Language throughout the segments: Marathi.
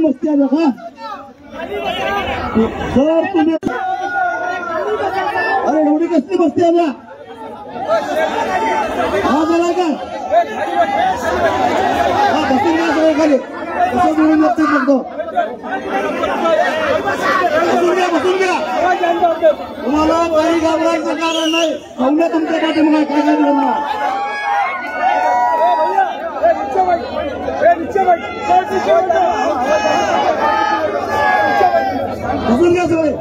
बस्ती आहे का सर तुम्ही अरे एवढी कसली बस्ती आहे ना हा मला का हा बसून घ्या सगळे खाली कसं जोडून लक्षात बघतो बसून घ्या तुम्हाला काही घाबरायचं कारण नाही सौम्य तुमच्या पाठीमागे काय काय करणार बसून घ्या सगळे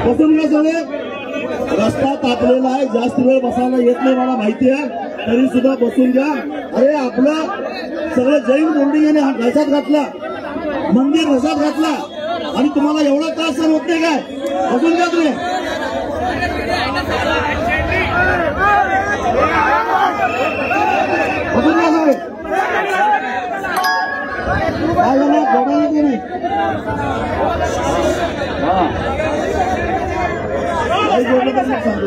बसून घ्या सगळे रस्ता तापलेला आहे जास्त वेळ बसायला येत नाही मला माहिती आहे तरी सुद्धा बसून घ्या अरे आपलं सगळं जैन बोर्डिंग घशात घातला मंदिर घशात घातला आणि तुम्हाला एवढा त्रास सहन होत नाही काय बसून घ्या तुम्ही बसून घ्या सगळे काय झालं बोलायला तुम्ही हा काही बोललं तर मग सांगतो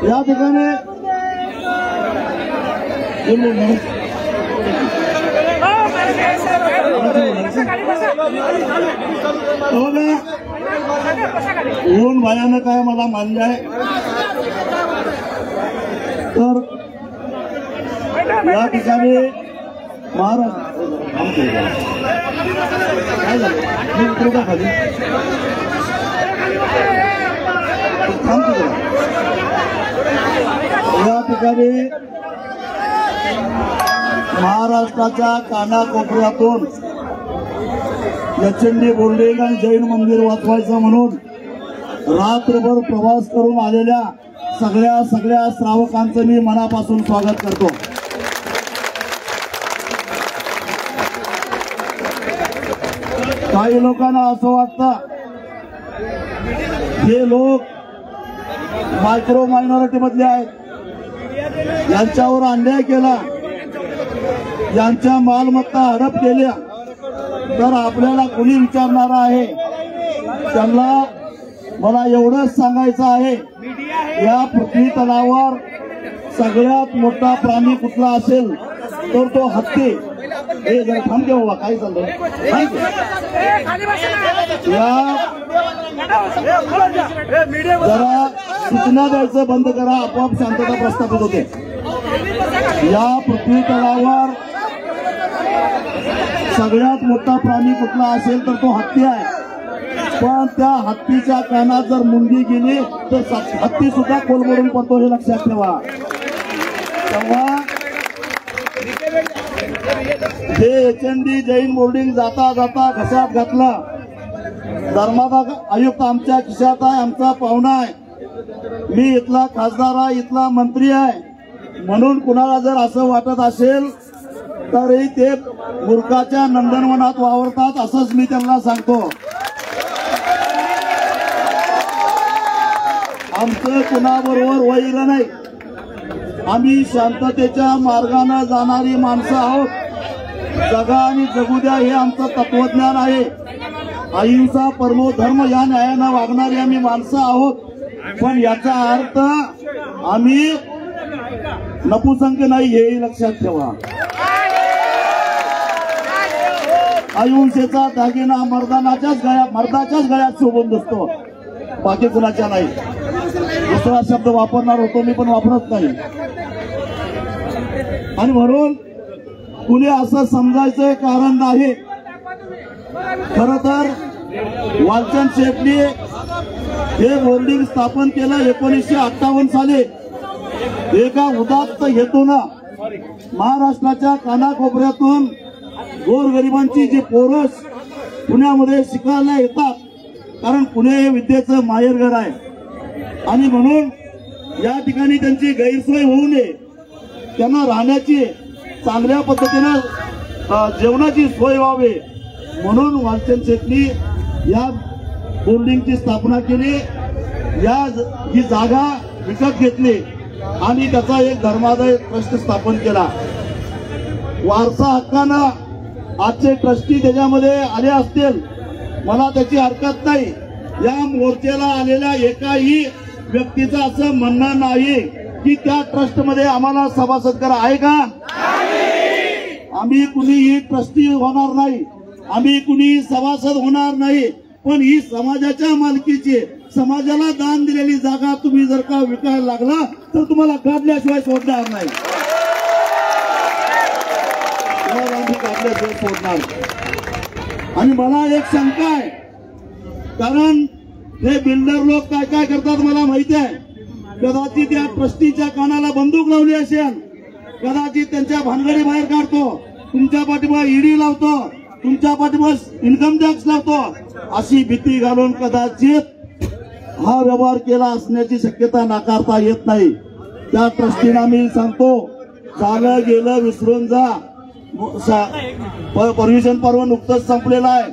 या ठिकाणी ऊन भयानक आहे मला मान्य आहे तर या ठिकाणी महाराष्ट्र काय झालं मी उतरू का खाली या ठिकाणी महाराष्ट्राच्या कानाकोपऱ्यातून प्रचंडी बोर्डिंग आणि जैन मंदिर वाचवायचं म्हणून रात्रभर प्रवास करून आलेल्या सगळ्या श्रावकांचं मी मनापासून स्वागत करतो काही लोकांना असं वाटतं हे लोक मायक्रो मायनॉरिटी मधले आहेत यांच्यावर अन्याय केला यांच्या मालमत्ता हडप केल्या तर आपल्याला कोणी विचारणार आहे त्यांना मला एवढंच सांगायचं आहे या पृथ्वी तलावर सगळ्यात मोठा प्राणी कुठला असेल तर तो हत्ती हे जरा थांबते बाबा काय चाललंय जरा सूचना द्यायचं बंद करा आपोआप शांतता प्रस्थापित होते या पृथ्वी तलावर सगळ्यात मोठा प्राणी कुठला असेल तर तो हत्ती आहे पण त्या हत्तीच्या कानात जर मुंगी गेली तर हत्ती सुद्धा कोलमडून पडतो हे लक्षात ठेवा तेव्हा हे एचएनडी जैन बोर्डिंग जाता जाता घशात घातला धर्मादा आयुक्त आमच्या खिशात आहे आमचा पाहुणा आहे मी इथला खासदार आहे इथला मंत्री आहे म्हणून कुणाला जर असं वाटत असेल तरी ते मूर्खाच्या नंदनवनात वावरतात असंच मी त्यांना सांगतो आमचं कुणाबरोबर वैर नाही आम्ही शांततेच्या मार्गाने जाणारी माणसं आहोत जगा आणि जगू द्या हे आमचं तत्वज्ञान आहे अहिंसा परमो धर्म या न्यायानं वागणारी आम्ही माणसं आहोत पण याचा अर्थ आम्ही नपुसंख नाही हेही लक्षात ठेवा अहिंसेचा दागिना मर्दाच्याच गळ्यात शोभून दिसतो बाकी कुणाच्या नाही दुसरा शब्द वापरणार होतो मी पण वापरत नाही आणि म्हणून कुणी असं समजायचं कारण नाही खरं तर वालचंद शेठनी हे बोर्डिंग स्थापन केलं 1958 साली एका उदात्त हेतूनं महाराष्ट्राच्या कानाकोपऱ्यातून गोरगरिबांची जी पोरं पुण्यामध्ये शिकायला येतात कारण पुणे हे विद्येचं माहेरघर आहे आणि म्हणून या ठिकाणी त्यांची गैरसोय होऊ नये त्यांना राहण्याची चांगल्या पद्धतीनं जेवणाची सोय व्हावी म्हणून वालचंद शेठनी या बोर्डिंगची स्थापना केली ही जागा विकत घेतली आणि त्याचा एक धर्मादाय ट्रस्ट स्थापन केला वारसा हक्कानं आजचे ट्रस्टी त्याच्यामध्ये आले असतील मला त्याची हरकत नाही या मोर्चाला आलेल्या एकाही व्यक्तीचं असं म्हणणं नाही की त्या ट्रस्टमध्ये आम्हाला सभासद करा, आहे का? आम्ही कुणीही ट्रस्टी होणार नाही, आम्ही कुणी सभासद होणार नाही, पण ही समाजाच्या मालकीची, समाजाला दान दिलेली जागा तुम्ही जर का विकायला लागला तर तुम्हाला काढल्याशिवाय सोडणार नाही, काढल्याशिवाय सोडणार. आणि मला एक शंका आहे, कारण हे बिल्डर लोक काय काय करतात मला माहिती आहे. कदाचित या ट्रस्टीच्या कानाला बंदूक लावली असेल, कदाचित त्यांच्या भानगडी बाहेर काढतो, तुमच्या पाठीमागे ईडी लावतो, तुमच्या पाठीमागे इन्कम टॅक्स लावतो, अशी भीती घालून कदाचित हा व्यवहार केला असण्याची शक्यता नाकारता येत नाही. त्या ट्रस्टीना मी सांगतो, झालं गेलं विसरून जा. परमिशन पर्व नुकतंच संपलेलं आहे.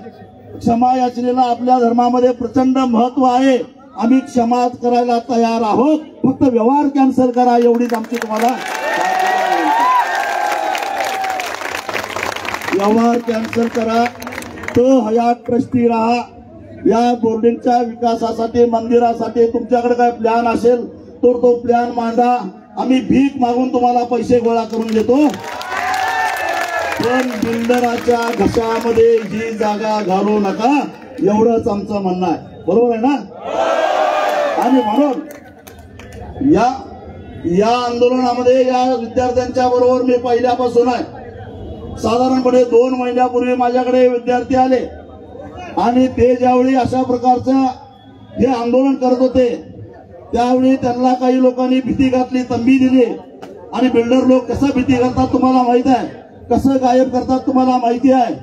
क्षमा याचनेला आपल्या धर्मामध्ये प्रचंड महत्व आहे. आम्ही क्षमा करायला तयार आहोत, फक्त व्यवहार कॅन्सल करा, एवढीच आमची तुम्हाला. व्यवहार कॅन्सल करा, तो हयात ट्रस्टी राहा. या बोर्डिंगच्या विकासासाठी, मंदिरासाठी तुमच्याकडे काय प्लॅन असेल तर तो प्लॅन मांडा. आम्ही भीक मागून तुम्हाला पैसे गोळा करून देतो, पण बिल्डराच्या घशामध्ये ही जागा घालू नका, एवढंच आमचं म्हणणं आहे. बरोबर आहे ना? आणि म्हणून या आंदोलनामध्ये या विद्यार्थ्यांच्या बरोबर मी पहिल्यापासून आहे. साधारणपणे 2 महिन्यापूर्वी माझ्याकडे विद्यार्थी आले आणि ते ज्यावेळी अशा प्रकारचं हे आंदोलन करत होते त्यावेळी त्यांना काही लोकांनी भीती घातली, तंबी दिली. आणि बिल्डर लोक कसं भीती घालतात तुम्हाला माहित आहे, कसं गायब करतात तुम्हाला माहिती आहे.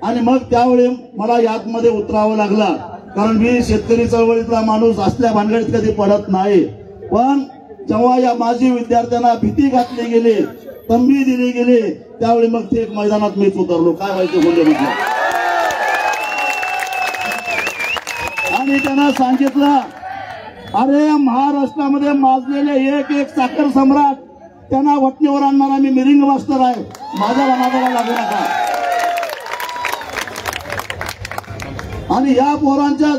आणि मग त्यावेळी मला यातमध्ये उतरावं लागलं, कारण मी शेतकरी चळवळीतला माणूस असल्या भानगडीत कधी पडत नाही. पण जेव्हा या माजी विद्यार्थ्यांना भीती घातली गेली, तंबी दिली गेली, त्यावेळी मग ते मैदानात मीच उतरलो. काय व्हायचं बोलले म्हटलं. आणि त्यांना सांगितलं, अरे महाराष्ट्रामध्ये माजलेले एक एक साखर सम्राट, त्यांना वटणीवर आणणारा मी मिरिंग मास्टर आहे, माझ्या नादाला लागू नका. आणि या पोरांच्या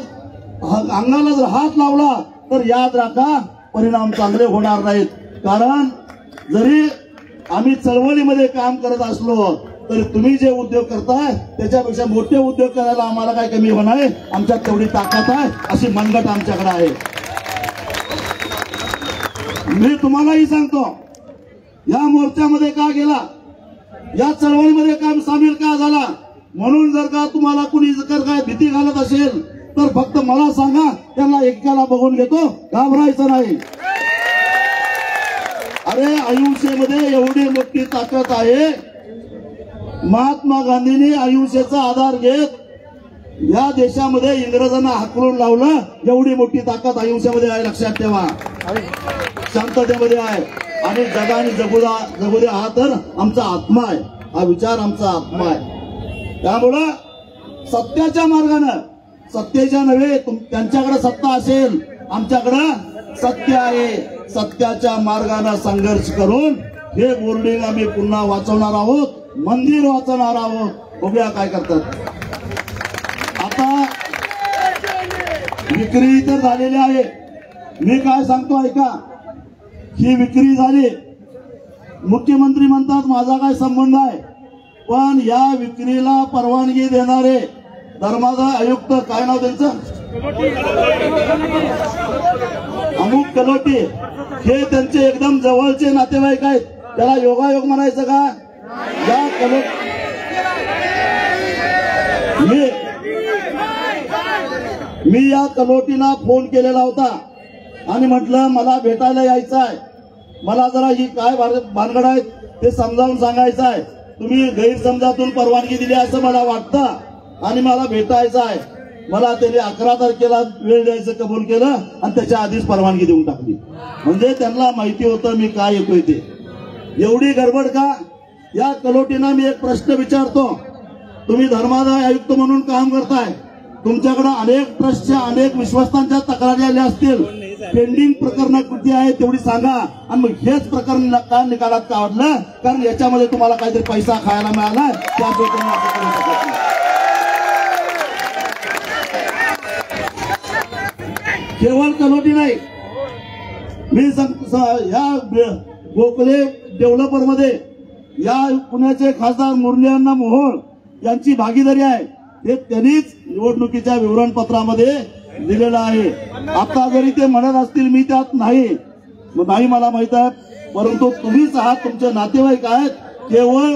अंगाला जर हात लावला तर याद राखा, परिणाम चांगले होणार नाहीत. कारण जरी आम्ही चळवळीमध्ये काम करत असलो तरी तुम्ही जे उद्योग करताय त्याच्यापेक्षा मोठे उद्योग करायला आम्हाला काय कमी होणार आहे, आमच्यात तेवढी ताकद आहे, अशी मनगट आमच्याकडे आहे. मी तुम्हालाही सांगतो, या मोर्चामध्ये का गेला, या चळवळीमध्ये का सामील का झाला, म्हणून जर का तुम्हाला कुणी जर काय भीती घालत असेल तर फक्त मला सांगा, त्यांना एकाला बघून घेतो, घाबरायचं नाही. अरे अहिंसेमध्ये एवढी मोठी ताकद आहे. महात्मा गांधींनी अहिंसेचा आधार घेत या देशामध्ये इंग्रजांना हाकलून लावलं, एवढी मोठी ताकद अहिंसेमध्ये आहे, लक्षात ठेवा. शांततेमध्ये आहे. आणि जगाने जगू दे हा तर आमचा आत्मा आहे, हा विचार आमचा आत्मा आहे. त्यामुळं सत्याच्या मार्गानं, सत्तेच्या नव्हे, त्यांच्याकडे सत्ता असेल, आमच्याकडे सत्य आहे, सत्याच्या मार्गाने संघर्ष करून हे बोर्डिंग आम्ही पुन्हा वाचवणार आहोत, मंदिर वाचवणार आहोत. बघूया काय करतात. आता विक्री तर झालेली आहे. मी काय सांगतो ऐका, ही विक्री झाली, मुख्यमंत्री म्हणतात माझा काय संबंध आहे, पण या विक्रीला परवानगी देणारे धर्मादाय आयुक्त, काय नाव त्यांचं, अमुक कलोटी, हे त्यांचे एकदम जवळचे नातेवाईक आहेत. त्याला योगायोग म्हणायचं का? या मी या कलोटीला फोन केलेला होता आणि म्हटलं मला भेटायला यायचं आहे, मला जरा ही काय भानगड आहे ते समजावून सांगायचं आहे. तुम्ही गैरसमजातून परवानगी दिली असं मला वाटतं आणि मला भेटायचं आहे. मला त्याने 11 तारखेला वेळ द्यायचं कबूल केलं आणि त्याच्या आधीच परवानगी देऊन टाकली. म्हणजे त्यांना माहिती होतं मी काय येतोय ते. एवढी गडबड का? या कलोटींना मी एक प्रश्न विचारतो, तुम्ही धर्मादाय आयुक्त म्हणून काम करताय, तुमच्याकडे अनेक ट्रस्टच्या अनेक विश्वस्तांच्या तक्रारी आल्या असतील, पेंडिंग प्रकरण किती आहे तेवढी सांगा. आणि मग हेच प्रकरण का निकालात काढलं, कारण याच्यामध्ये तुम्हाला काहीतरी पैसा खायला मिळाला, त्यामुळे तुम्ही असं करू शकत नाही. केवळ कलोटी नाही, मी या गोखले डेव्हलपर मध्ये या पुण्याचे खासदार मुरलीअण्णा मोहोळ यांची भागीदारी आहे, हे त्यांनीच निवडणुकीच्या विवरणपत्रामध्ये दिलेलं आहे. आता जरी ते म्हणत असतील मी त्यात नाही मला माहित आहे, परंतु तुम्हीच आहात, तुमचे नातेवाईक आहेत, केवळ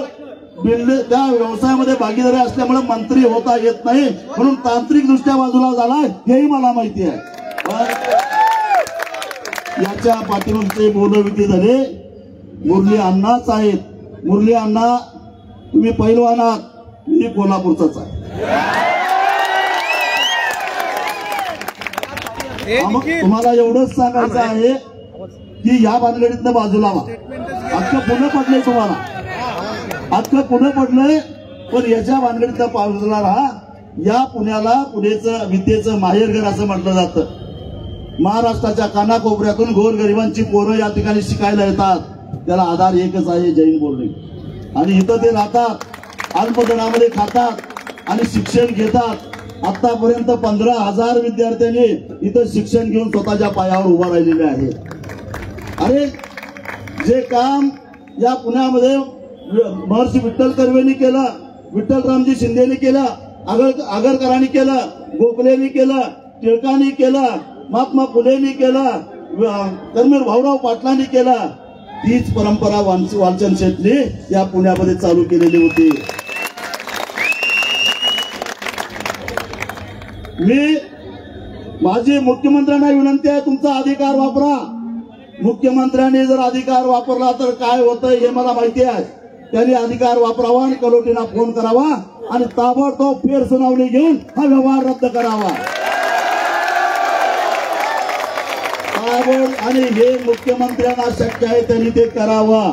त्या व्यवसायामध्ये भागीदारी असल्यामुळे मंत्री होता येत नाही, म्हणून तांत्रिक दृष्ट्या बाजूला झाला हेही मला माहिती आहे. याच्या पाठीमागचे बोलविधी झाले मुरली अण्णाच आहेत. मुरली अण्णा तुम्ही पैलवान आहात, मी कोल्हापूरचाच आहे. तुम्हाला एवढंच सांगायचं आहे की या भानगडीतनं बाजूला व्हा. अख्खं पुणे पडलंय तुम्हाला, अख्खं पुणे पडलंय, पण याच्या भानगडीतनं बाजूला राहा. या पुण्याला पुण्याचं विद्येचं माहेरघर असं म्हटलं जातं. महाराष्ट्राच्या कानाकोपऱ्यातून गोरगरिबांची पोरं या ठिकाणी शिकायला येतात. त्याला आधार एकच आहे, जैन बोर्डिंग. आणि इथं ते राहतात, अल्पदरामध्ये खातात आणि शिक्षण घेतात. आतापर्यंत 15,000 विद्यार्थ्यांनी इथं शिक्षण घेऊन स्वतःच्या पायावर उभा राहिलेले आहेत. अरे जे काम या पुण्यामध्ये महर्षी विठ्ठल कर्वेंनी केलं, विठ्ठलरामजी शिंदेनी केलं, आगरकरांनी केलं, गोखलेंनी केलं, टिळकांनी केलं, महात्मा फुलेंनी केलं, कर्मवीर भाऊराव पाटलांनी केलं, तीच परंपरा वालचंद शेटने या पुण्यामध्ये चालू केलेली होती. मी माझी मुख्यमंत्र्यांना विनंती आहे, तुमचा अधिकार वापरा. मुख्यमंत्र्यांनी जर अधिकार वापरला तर काय होतं हे मला माहिती आहे. त्यांनी अधिकार वापरावा आणि कलोटीला फोन करावा आणि ताबडतोब फेर सुनावणी घेऊन हा व्यवहार रद्द करावा. आणि हे मुख्यमंत्र्यांना शक्य आहे त्यांनी ते करावं.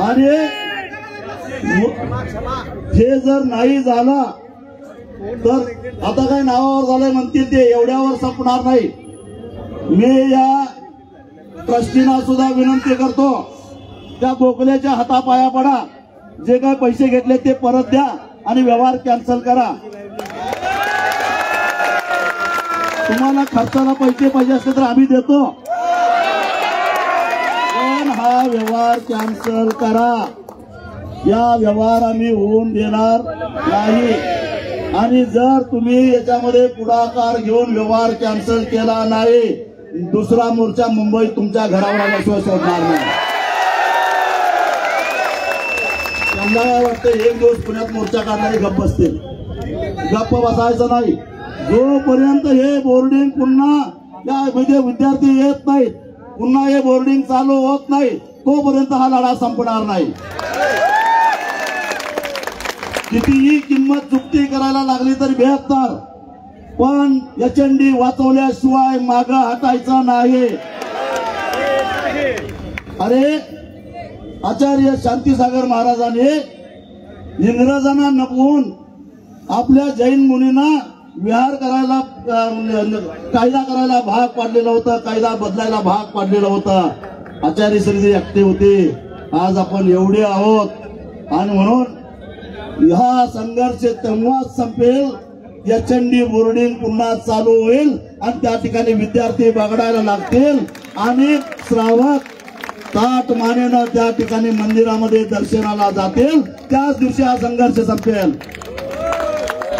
आणि हे जर नाही झालं तर आता काय नावावर झालंय म्हणतील ते, एवढ्यावर संपणार नाही. मी या ट्रस्टींना सुद्धा विनंती करतो, त्या गोखल्याच्या हातापाया पडा, जे काय पैसे घेतले ते परत द्या आणि व्यवहार कॅन्सल करा. तुम्हाला खर्चाला पैसे पाहिजे असले तर आम्ही देतो, पण हा व्यवहार कॅन्सल करा. या व्यवहार आम्ही होऊन देणार नाही. आणि जर तुम्ही याच्यामध्ये पुढाकार घेऊन व्यवहार कॅन्सल केला नाही, दुसरा मोर्चा मुंबईत तुमच्या घरावर आल्याशिवाय सोडणार नाही. त्यांना काय वाटतं, एक दिवस पुण्यात मोर्चा काढणारे गप्प बसतील. गप्प बसायचं नाही. जोपर्यंत हे बोर्डिंग पुन्हा या विद्यार्थी येत नाहीत, पुन्हा हे बोर्डिंग चालू होत नाही, तोपर्यंत हा लढा संपणार नाही. कितीही किंमत चुकती करायला लागली तरी बेहत्तर, पण एचएनडी वाचवल्याशिवाय मागं हटायचा नाही. अरे आचार्य शांतीसागर महाराजांनी इंग्रजांना नकवून आपल्या जैन मुनींना विहार करायला, कायदा करायला भाग पाडलेलं होतं, कायदा बदलायला भाग पाडलेलं होतं. आचार्य श्री एकटे होते. आज आपण एवढे आहोत आणि म्हणून हा संघर्ष तेव्हाच संपेल, एचएनडी बोर्डिंग पुन्हा चालू होईल आणि त्या ठिकाणी विद्यार्थी बागडायला लागतील आणि श्रावक ताट मानेनं त्या ठिकाणी मंदिरामध्ये दर्शनाला जातील. त्याच दिवशी हा संघर्ष संपेल.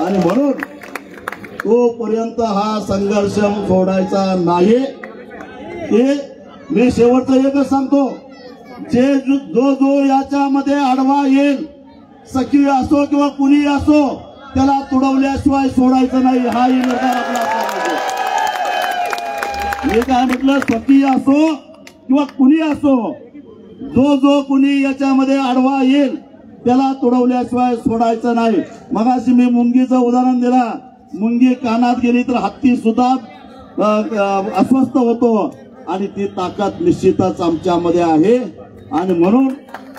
आणि म्हणून तोपर्यंत हा संघर्ष सोडायचा नाही. हे मी शेवटचं एकच सांगतो, जो याच्यामध्ये आडवा येईल, सखी असो किंवा कुणी असो, त्याला तुडवल्याशिवाय सोडायचं नाही. हाही निर्धार आपला असला. मी काय म्हटलं, सखी असो किंवा कुणी असो, जो कुणी याच्यामध्ये आडवा येईल त्याला तुडवल्याशिवाय सोडायचं नाही. मगाशी मी मुंगीचं उदाहरण दिला. मुंगी कानात गेली तर हत्ती सुद्धा अस्वस्थ होतो आणि ती ताकद निश्चितच आमच्यामध्ये आहे. आणि म्हणून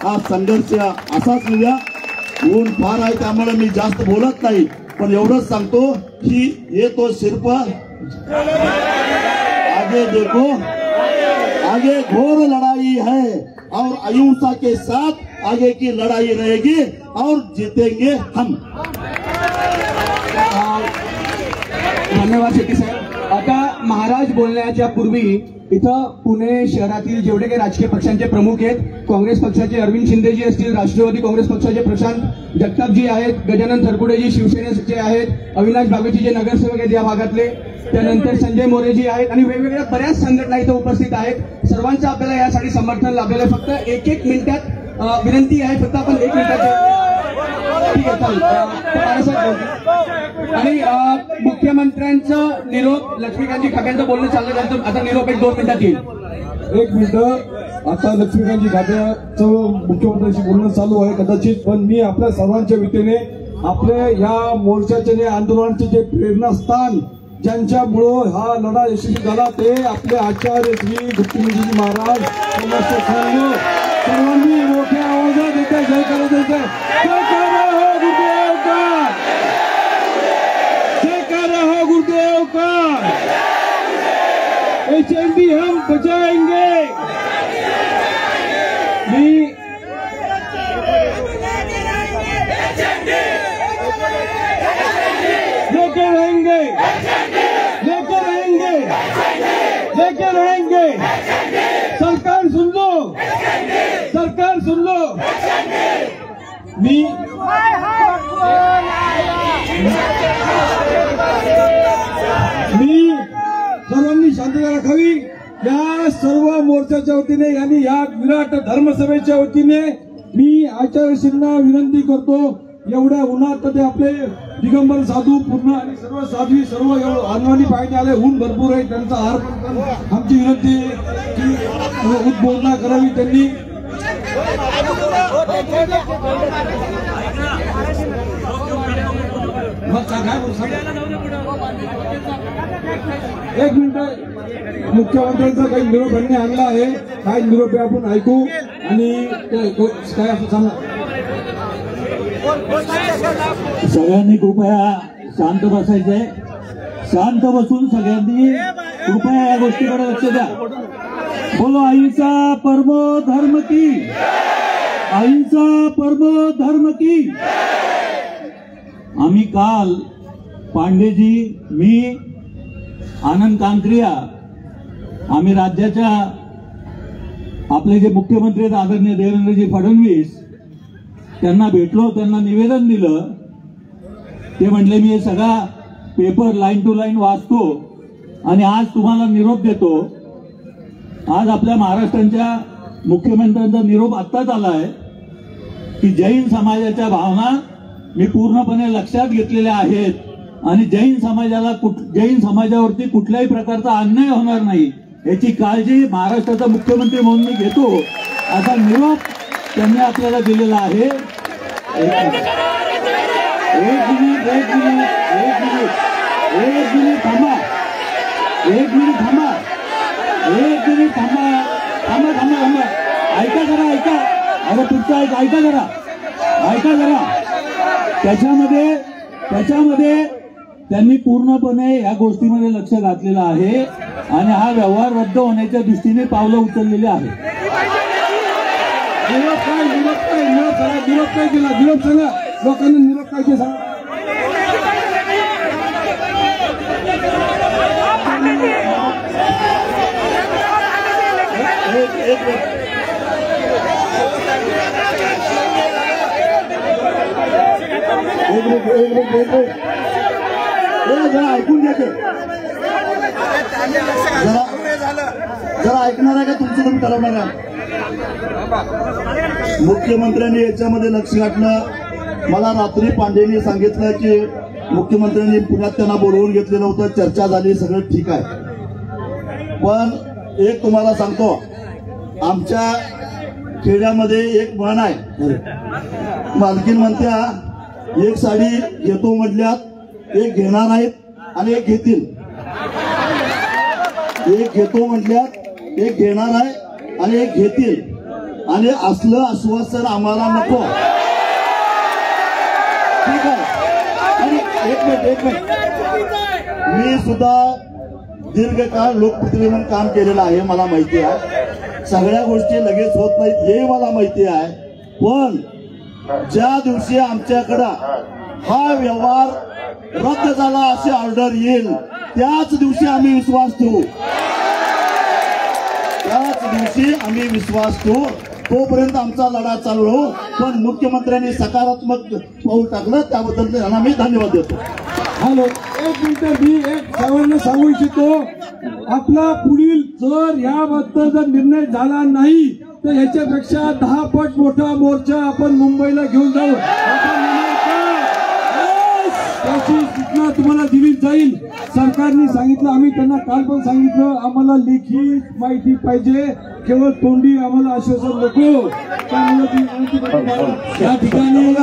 हा संघर्ष असाच होऊया. ऊन फार आहे त्यामुळे मी जास्त बोलत नाही, पण एवढंच सांगतो की ये तो सिर्फ आगे देखो, आगे घोर लड़ाई है और अहिंसा के साथ आगे की लड़ाई रहेगी और जीतेंगे हम. धन्यवाद शेट्टी साहेब. आता महाराज बोलण्याच्या पूर्वी इथं पुणे शहरातील जेवढे काही राजकीय पक्षांचे प्रमुख आहेत, काँग्रेस पक्षाचे अरविंद शिंदेजी असतील, राष्ट्रवादी काँग्रेस पक्षाचे प्रशांत जगतापजी आहेत, गजानन थरकुडेजी शिवसेनेचे आहेत, अविनाश बागेची जे नगरसेवक आहेत या भागातले, त्यानंतर संजय मोरेजी आहेत आणि वेगवेगळ्या बऱ्याच संघटना इथं उपस्थित आहेत. सर्वांचं आपल्याला यासाठी समर्थन लाभलेलं आहे. फक्त एक मिनिटात विनंती आहे, फक्त आपण 1 मिनिटाचे ठीक आहे चालेल. आणि मुख्यमंत्र्यांचं निरोप लक्ष्मीकांतजी खाट्यांचं बोलणं चाललं त्यांचं आता निरोप 1-2 मिनिटात येईल. 1 मिनिट. आता लक्ष्मीकांतजी खाट्याचं मुख्यमंत्र्यांशी बोलणं चालू आहे कदाचित, पण मी आपल्या सर्वांच्या वतीने आपल्या या मोर्चाचे आंदोलनाचे जे प्रेरणास्थान ज्यांच्यामुळं हा लढा यशस्वी झाला ते आपले आचार्य श्री गुप्तमंत्री महाराज सर्वांनी मोठ्या आवाजात येते जय करत येते. गुरुदेव का HMB हम बचाएंगे. लेके रहेंगे, लेके रहेंगे, लेके रहेंगे. सरकार सुन लो, सरकार सुन लो. सर्वांनी शांतता राखावी. या सर्व मोर्चाच्या वतीने आणि या विराट धर्मसभेच्या वतीने मी आचार्यश्रींना विनंती करतो, एवढ्या उन्हात ते आपले दिगंबर साधू पूर्ण आणि सर्व साध्वी सर्व अनवाणी पाहिजे आले, ऊन भरपूर आहे, त्यांचा आहार पण आमची विनंती की उद्बोधना करावी त्यांनी. एक मिनिट. मुख्यमंत्र्यांचा काही निरोप यांनी आणला आहे, काही निरोप आपण ऐकू आणि काय असं सांगा. सगळ्यांनी कृपया शांत बसायचंय. शांत बसून सगळ्यांनी कृपया या गोष्टीकडे लक्ष द्या. बोलो अहिंसा परमो धर्म की, अहिंसा परमो धर्म की. आम्ही काल पांडेजी, मी, आनंद कांक्रिया, आम्ही राज्याच्या आपले जे मुख्यमंत्री आहेत आदरणीय देवेंद्रजी फडणवीस त्यांना भेटलो, त्यांना निवेदन दिलं. ते म्हणले मी हे सगळा पेपर लाईन टू लाईन वाचतो आणि आज तुम्हाला निरोप देतो. आज आपल्या महाराष्ट्राच्या मुख्यमंत्र्यांचा निरोप आत्ताच आलाय की जैन समाजाच्या भावना मी पूर्णपणे लक्षात घेतलेल्या आहेत आणि जैन समाजावरती कुठल्याही प्रकारचा अन्याय होणार नाही याची काळजी महाराष्ट्राचा मुख्यमंत्री म्हणून मी घेतो, असा निरोप त्यांनी आपल्याला दिलेला आहे. एक मिनिट थांबा. ऐका जरा, ऐका. अरे तुमचं ऐका जरा. त्याच्यामध्ये त्यांनी पूर्णपणे या गोष्टीमध्ये लक्ष घातलेलं आहे आणि हा व्यवहार रद्द होण्याच्या दृष्टीने पावलं उचललेली आहेत. निरोप काय केला, निरोप सांगा लोकांना, निरोप काय ते सांगा. जरा ऐकून घेते, जरा ऐकणार आहे का तुमचं तुम्ही ठरवणार आहे. मुख्यमंत्र्यांनी याच्यामध्ये लक्ष घातलं. मला रात्री पांडेंनी सांगितलं की मुख्यमंत्र्यांनी पुण्यात त्यांना बोलवून घेतलेलं होतं, चर्चा झाली, सगळं ठीक आहे. पण एक तुम्हाला सांगतो, आमच्या खेड्यामध्ये एक म्हण आहे, मालकीन म्हणत्या एक साडी घेतो म्हटल्यात एक घेणार आहेत आणि एक घेतील. एक घेतो म्हटल्यात एक घेणार आहे आणि एक घेतील, आणि असलं आश्वासन आम्हाला नको. ठीक आहे. आणि एक मिनिट, मी सुद्धा दीर्घकाळ लोकप्रतिनिधी म्हणून काम केलेलं आहे, मला माहिती आहे. सगळ्या गोष्टी लगेच होत नाहीत हे मला माहिती आहे. पण ज्या दिवशी आमच्याकडं हा व्यवहार रद्द झाला अशी ऑर्डर येईल त्याच दिवशी आम्ही विश्वास ठेवू, त्याच दिवशी आम्ही विश्वास ठेवू. तोपर्यंत आमचा लढा चालू राहू. पण मुख्यमंत्र्यांनी सकारात्मक पाऊल टाकलं त्याबद्दल त्यांना मी धन्यवाद देतो. हॅलो, एक मिनिट, मी एक सर्वांना सांगू इच्छितो, आपला पुढील जर याबद्दल जर निर्णय झाला नाही तर याच्यापेक्षा 10 पट मोठा मोर्चा आपण मुंबईला घेऊन जाऊ. त्याची सूचना तुम्हाला दिली जाईल. सरकारने सांगितलं, आम्ही त्यांना काल पण सांगितलं, आम्हाला लेखी माहिती पाहिजे, केवळ तोंडी आम्हाला आश्वासन नको. त्यामुळे या ठिकाणी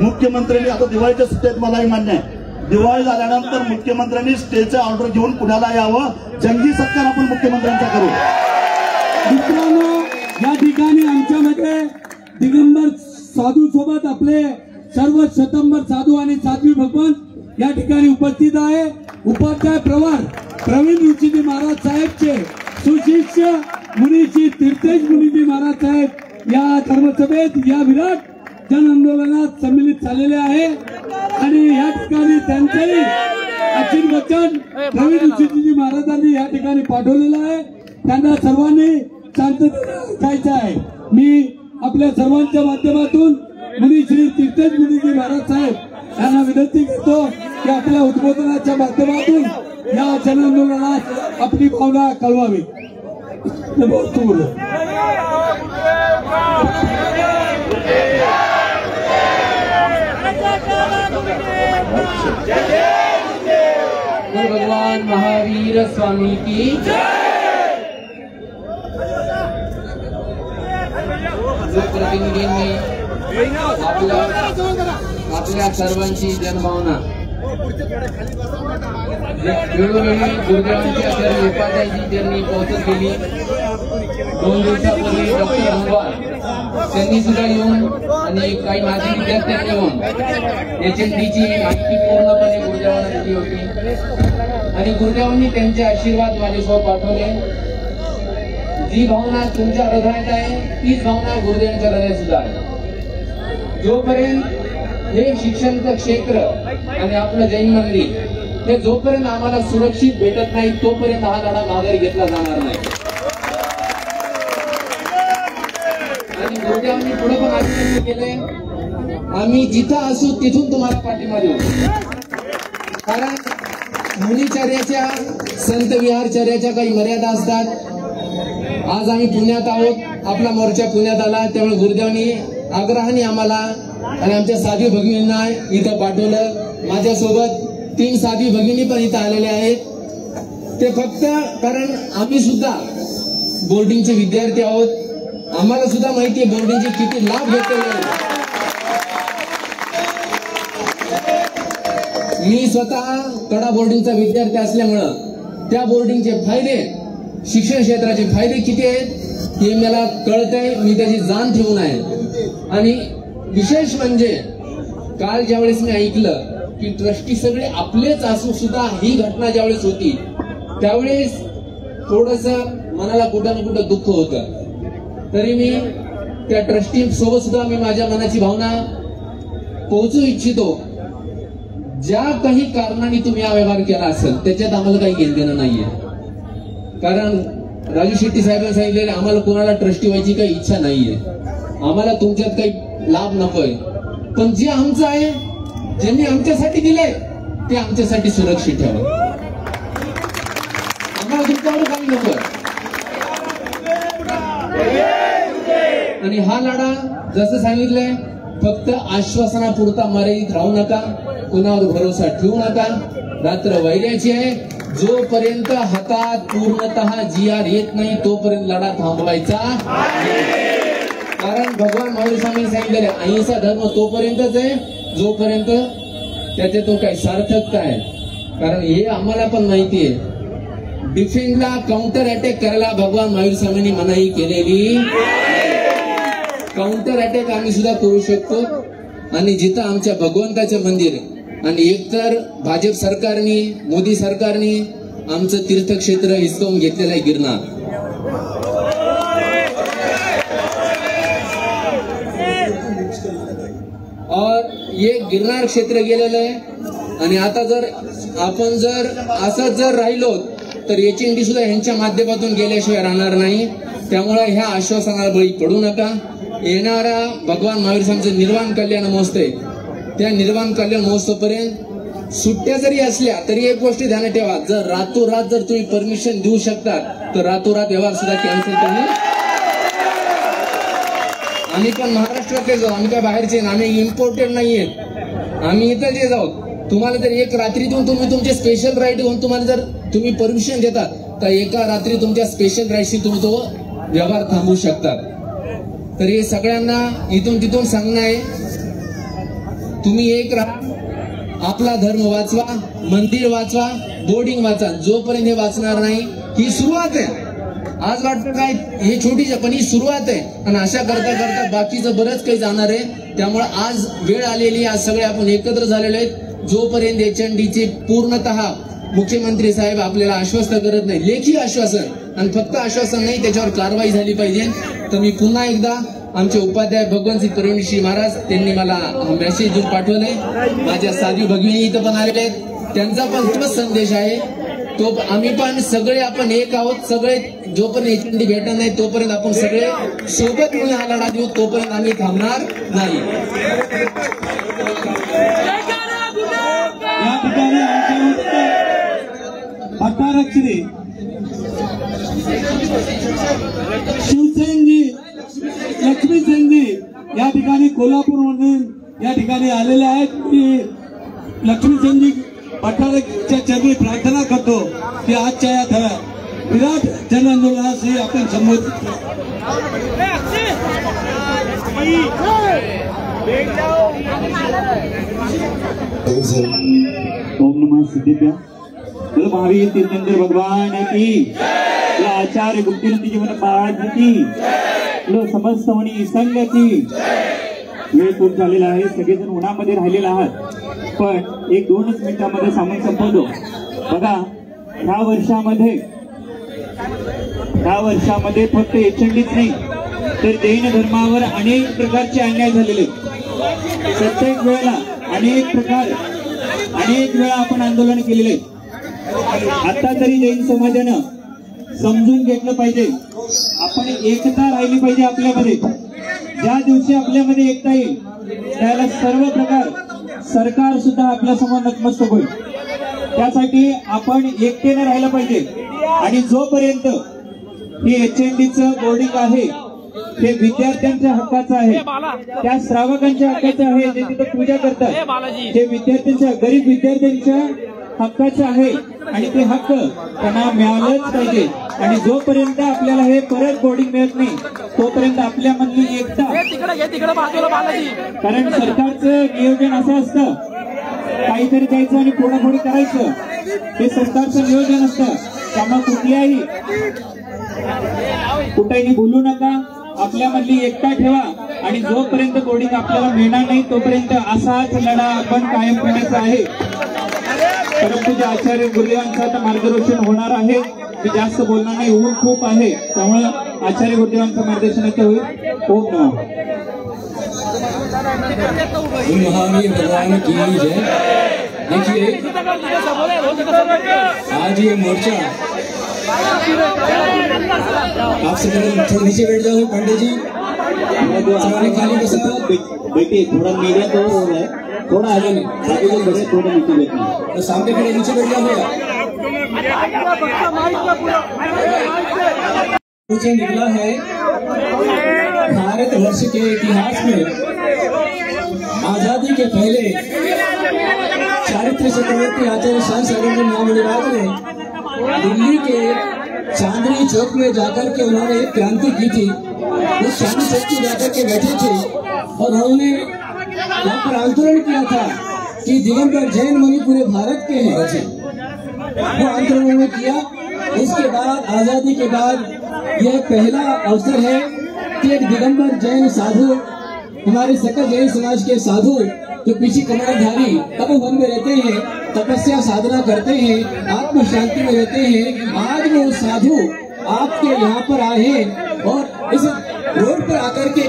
मुख्यमंत्र्यांनी आता दिवाळीच्या सुट्टीत मलाही मान्य आहे, दिवाळी झाल्यानंतर मुख्यमंत्र्यांनी स्टेजचा ऑर्डर घेऊन पुण्याला यावं. जंगी सत्कार आपण मुख्यमंत्र्यांचा करू. मित्रांनो, या ठिकाणी आमच्यामध्ये दिगंबर साधू सोबत आपले सर्व शतंबर साधू आणि साध्वी भगवंत या ठिकाणी उपस्थित आहे. उपाध्याय प्रवर प्रवीण ऋषीजी महाराज साहेबचे सुशिष्य मुनीची तीर्थेश मुनीजी महाराज साहेब या धर्मसभेत या विराट जन आंदोलनात सम्मिलित झालेले आहे आणि या ठिकाणी त्यांचेही अचिन वचन प्रवीण ऋषीजी महाराजांनी या ठिकाणी पाठवलेलं आहे. त्यांना सर्वांनी शांततेने ऐकायचं आहे. मी आपल्या सर्वांच्या माध्यमातून मुनी श्री तीर्थेश मुनीजी महाराज साहेब यांना विनंती करतो की आपल्या उद्बोधनाच्या माध्यमातून या जन आंदोलनात आपली भावना कळवावी. भगवान महावीर स्वामी की लोकप्रतिनिधींनी आपल्या सर्वांची जनभावना वेळोवेळी गुरुदेवांच्या चरणी उपाध्यायजी चरणी पोहोचत गेली. 2 दिवसापूर्वी डॉक्टर भगवान त्यांनी सुद्धा येऊन आणि काही माजी विद्यार्थ्यांनी येऊन HMDची माहिती पूर्णपणे गुरुदेवांना दिली होती आणि गुरुदेवांनी त्यांचे आशीर्वाद माझ्यासोबत पाठवले. जी भावना तुमच्या हृदयात आहे तीच भावना गुरुदेवांच्या हृदयात सुद्धा आहे. जोपर्यंत हे शिक्षणाचं क्षेत्र आणि आपलं जैन मंदिर हे जोपर्यंत आम्हाला सुरक्षित भेटत नाही तोपर्यंत हा लढा माघारी घेतला जाणार नाही. आणि गुरुदेवांनी पुढे पण आश्वासन केले, आम्ही जिथं असू तिथून तुम्हाला पाठिंबा देऊ. कारण मुनीचर्याच्या संत विहारचर्याच्या काही मर्यादा असतात. आज आम्ही पुण्यात आहोत, आपला मोर्चा पुण्यात आला, त्यामुळे गुरुदेवांनी आग्रहाने आम्हाला आणि आमच्या साध्वी भगिनींना इथं पाठवलं. माझ्यासोबत 3 साध्वी भगिनी पण इथं आलेल्या आहेत. ते फक्त कारण आम्ही सुद्धा बोर्डिंगचे विद्यार्थी आहोत, आम्हाला सुद्धा माहिती आहे बोर्डिंगचे किती लाभ घेतलेले. मी स्वतः कडा बोर्डिंगचा विद्यार्थी असल्यामुळं त्या बोर्डिंगचे फायदे, शिक्षण क्षेत्राचे फायदे किती आहेत हे मला कळतंय. मी त्याची जाण ठेवून आहे. आणि विशेष म्हणजे काल ज्यावेळेस मी ऐकलं की ट्रस्टी सगळे आपलेच असून सुद्धा ही घटना ज्यावेळेस होती त्यावेळेस थोडस मनाला कुठं ना कुठं दुःख होतं. तरी मी त्या ट्रस्टी सोबत सुद्धा मी माझ्या मनाची भावना पोहोचू इच्छितो. ज्या काही कारणाने तुम्ही हा व्यवहार केला असेल त्याच्यात आम्हाला काही घेणं देणं नाहीये. कारण राजू शेट्टी साहेबांनी सांगितलेले आम्हाला कोणाला ट्रस्टी व्हायची काही इच्छा नाहीये, आम्हाला तुमच्यात काही लाभ नकोय. पण जे आमचं आहे, ज्यांनी आमच्यासाठी दिलंय ते आमच्यासाठी सुरक्षित ठेवा. आम्हाला तुमच्यावर काही नकोय. आणि हा लढा जसं सांगितलंय फक्त आश्वासनापुरता मर्यादित राहू नका, कुणावर भरोसा ठेवू नका. रात्र वैर्याची आहे. जोपर्यंत हातात पूर्णतः GR येत नाही तोपर्यंत लढा थांबवायचा. कारण भगवान महावीर स्वामींनी सांगितलेले अहिंसा धर्म तोपर्यंतच आहे जोपर्यंत त्याचे तो काही सार्थकता आहे. कारण हे आम्हाला पण माहिती आहे, डिफेन्सला काउंटर अटॅक करायला भगवान महावीर स्वामींनी मनाई केलेली. काउंटर अटॅक आम्ही सुद्धा करू शकतो. आणि जिथं आमच्या भगवंताचं मंदिर आणि एकतर भाजप सरकारने, मोदी सरकारने आमचं तीर्थक्षेत्र हिसकावून घेतलेलं आहे गिरनार. और ये गिरनार क्षेत्र गेलेलं आहे. आणि आता जर आपण जर असंच जर राहिलो तर HND सुद्धा यांच्या माध्यमातून गेल्याशिवाय राहणार नाही. त्यामुळे ह्या आश्वासनाला बळी पडू नका. येणारा भगवान महावीर स्वामींचं निर्वाण कल्याण महोत्सव आहे, त्या निर्वाण कल्याण महोत्सवपर्यंत सुट्ट्या जरी असल्या तरी एक गोष्ट ध्यानात ठेवा, जर रातोरात जर तुम्ही परमिशन देऊ शकता तर रातोरात व्यवहार सुद्धा कॅन्सल तुम्ही. आम्ही पण महाराष्ट्रातले जाऊ, आम्ही काय बाहेरचे, आम्ही इम्पोर्टेड नाहीयेत, आम्ही इथं जे जाऊ. तुम्हाला जर एक रात्रीतून तुम्ही तुमचे स्पेशल राईट घेऊन तुम्हाला जर तुम्ही परमिशन देतात तर एका रात्री तुमच्या स्पेशल राईटशी तुम्ही तो व्यवहार थांबवू शकतात. तर हे सगळ्यांना इथून तिथून सांगणं आहे, तुम्ही एक आपला धर्म वाचवा, मंदिर वाचवा, बोर्डिंग वाचा. जोपर्यंत हे वाचणार नाही, ही सुरुवात आहे. आज वाटतं काय हे छोटीच पण ही सुरुवात आहे, आणि अशा करता करता बाकीचं बरंच काही जाणार आहे. त्यामुळे आज वेळ आलेली, आज सगळे आपण एकत्र झालेले आहेत. जोपर्यंत HNDचे पूर्णतः मुख्यमंत्री साहेब आपल्याला आश्वस्त करत नाही, लेखी आश्वासन, आणि फक्त आश्वासन नाही, त्याच्यावर कारवाई झाली पाहिजे. तर मी पुन्हा एकदा आमचे उपाध्याय भगवंतसिंग परमनिशी महाराज त्यांनी मला मेसेज देऊन पाठवले. माझ्या साधी भगिनी इथं पण आलेले आहेत, त्यांचा पण तोच संदेश आहे. तो आम्ही पण सगळे आपण एक आहोत. सगळे जोपर्यंत HND भेटत नाही तोपर्यंत आपण सगळे सोबत मिळून हा लढा देऊ, तोपर्यंत आम्ही थांबणार नाही. या ठिकाणी अठ्ठारक्षरी शिवसेनजी, लक्ष्मीसेनजी या ठिकाणी कोल्हापूरमधून या ठिकाणी आलेले आहेत. की लक्ष्मीसेनजी पठाराच्या चरणी प्रार्थना करतो की आजच्या या विराट जन आंदोलनाशी आपण संबोधित ओम नमः सिद्धेभ्य. बोलो महावीर तीर्थंकर भगवान की, आचार्य गुप्तीनंदी जीवन महाराज की, बोलो समस्त वणी संघ की. वेळ खूप झालेला आहे, सगळेजण उन्हामध्ये राहिलेला आहात, पण 1-2 मिनिटांमध्ये सामान संपवतो. बघा, ह्या वर्षामध्ये फक्त HNDच नाही तर जैन धर्मावर अनेक प्रकारचे अन्याय झालेले. प्रत्येक वेळेला अनेक वेळा आपण आंदोलन केलेले. आता तरी जैन समाजानं समजून घेतलं पाहिजे, आपण एकता राहिली पाहिजे आपल्यामध्ये. ज्या दिवशी आपल्यामध्ये एकता येईल त्याला सर्व प्रकार सरकार सुद्धा आपल्या समोर नतमस्तक होईल. त्यासाठी आपण एकतेने राहिलं पाहिजे. आणि जोपर्यंत हे HNDचं बोर्डिंग आहे ते विद्यार्थ्यांच्या हक्काचं आहे, त्या श्रावकांच्या हक्काचं आहे जे तिथे पूजा करतात, ते विद्यार्थ्यांच्या, गरीब विद्यार्थ्यांच्या हक्काचं आहे, आणि ते हक्क त्यांना मिळालंच पाहिजे. आणि जोपर्यंत आपल्याला हे परत बोर्डिंग मिळत नाही तोपर्यंत आपल्यामधली एकता, कारण सरकारचं नियोजन असं असतं, काहीतरी द्यायचं आणि पुढे करायचं, हे सरकारचं नियोजन असतं. त्यामुळे कुठेही भूलू नका, आपल्यामधली एकता ठेवा. आणि जोपर्यंत बोर्डिंग आपल्याला मिळणार नाही तोपर्यंत असाच लढा आपण कायम करण्याचा आहे. परंतु आचार्य गुरुदेवांचं आता मार्गदर्शन होणार आहे. मी जास्त बोलणार नाही, ऊन खूप आहे, त्यामुळे आचार्य गुरुदेवांचं मार्गदर्शन आता होईल. ओम नमः महावीर भगवान की जय. देखिए आज ये मोर्चा, आपसे थोड़ा नीचे बैठ जाओ पंडित जी, खाली बेटे थोड़ा मीडिया तो हो रहा है, थोड़ा आगे थोड़ा नीचे बैठना, तो सामने खड़े नीचे बैठ जाओ. मुझे निकला है भारतवर्ष के इतिहास में आजादी के पहले चारित्र चक्रवर्ती आचार्य शाह सागर महामुनिराज ने दिल्ली के चांदनी चौक में जाकर के उन्होंने एक क्रांति की थी. उस चांदनी चौक में जाकर के बैठे थे और उन्होंने यहाँ पर आंदोलन किया था कि दिगंबर जैन मुनि पूरे भारत के हैं. वो आंदोलन उन्होंने किया. इसके बाद आजादी के बाद यह पहला अवसर है कि एक दिगंबर जैन साधु, हमारे सकल जैन समाज के साधु जो पीछे कमरधारी तपोवन में रहते हैं, तपस्या साधना करते हैं, आत्म शांति में रहते हैं, आज वो साधु आपके यहाँ पर आए हैं और इस रोड पर आकर के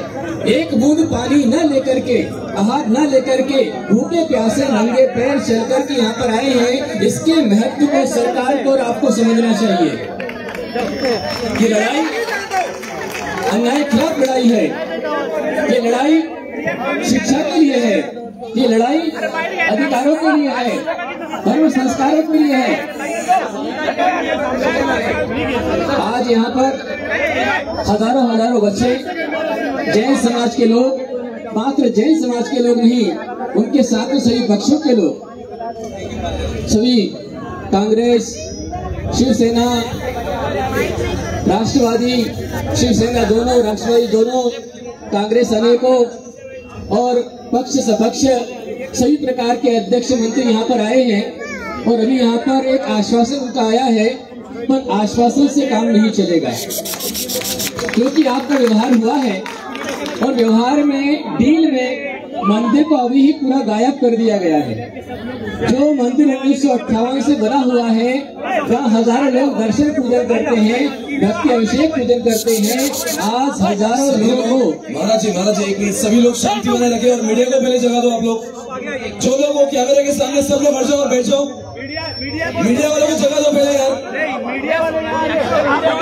एक बूंद पानी न लेकर के, आहार न लेकर के, भूखे प्यासे नंगे पैर चल कर के यहाँ पर आए हैं। इसके महत्व को सरकार को और आपको समझना चाहिए। ये लड़ाई अन्याय के खिलाफ लड़ाई है, ये लड़ाई शिक्षा के लिए है, ये लड़ाई अधिकारों के लिए है, धर्म संस्कारों के लिए है। आज यहाँ पर हजारों बच्चे जैन समाज के लोग, मात्र जैन समाज के लोग नहीं, उनके साथ में सभी पक्षों के लोग, सभी कांग्रेस, शिवसेना, राष्ट्रवादी, शिवसेना दोनों, राष्ट्रवादी दोनों, कांग्रेस अनेकों और पक्ष सपक्ष सभी प्रकार के अध्यक्ष मंत्री यहाँ पर आए हैं। और अभी यहाँ पर एक आश्वासन उनका आया है, पर आश्वासन से काम नहीं चलेगा, क्योंकि आपका व्यवहार हुआ है और व्यवहार में, डील में मंदिर को अभी ही पूरा गायब कर दिया गया है। जो मंदिर 1958 से बना हुआ है, वहाँ हजारों लोग दर्शन पूजन करते हैं, भक्ति अभिषेक पूजन करते हैं। आज हजारों लोग हो। महाराज जी एक मिनट, सभी लोग शांति बनाए रखें और मीडिया को पहले जगा दो। आप लोग जो लोग वो कैमरे के सामने, सब लोग हट जाओ और बैठ जाओ। मीडिया वालों को जगा दो पहले यार,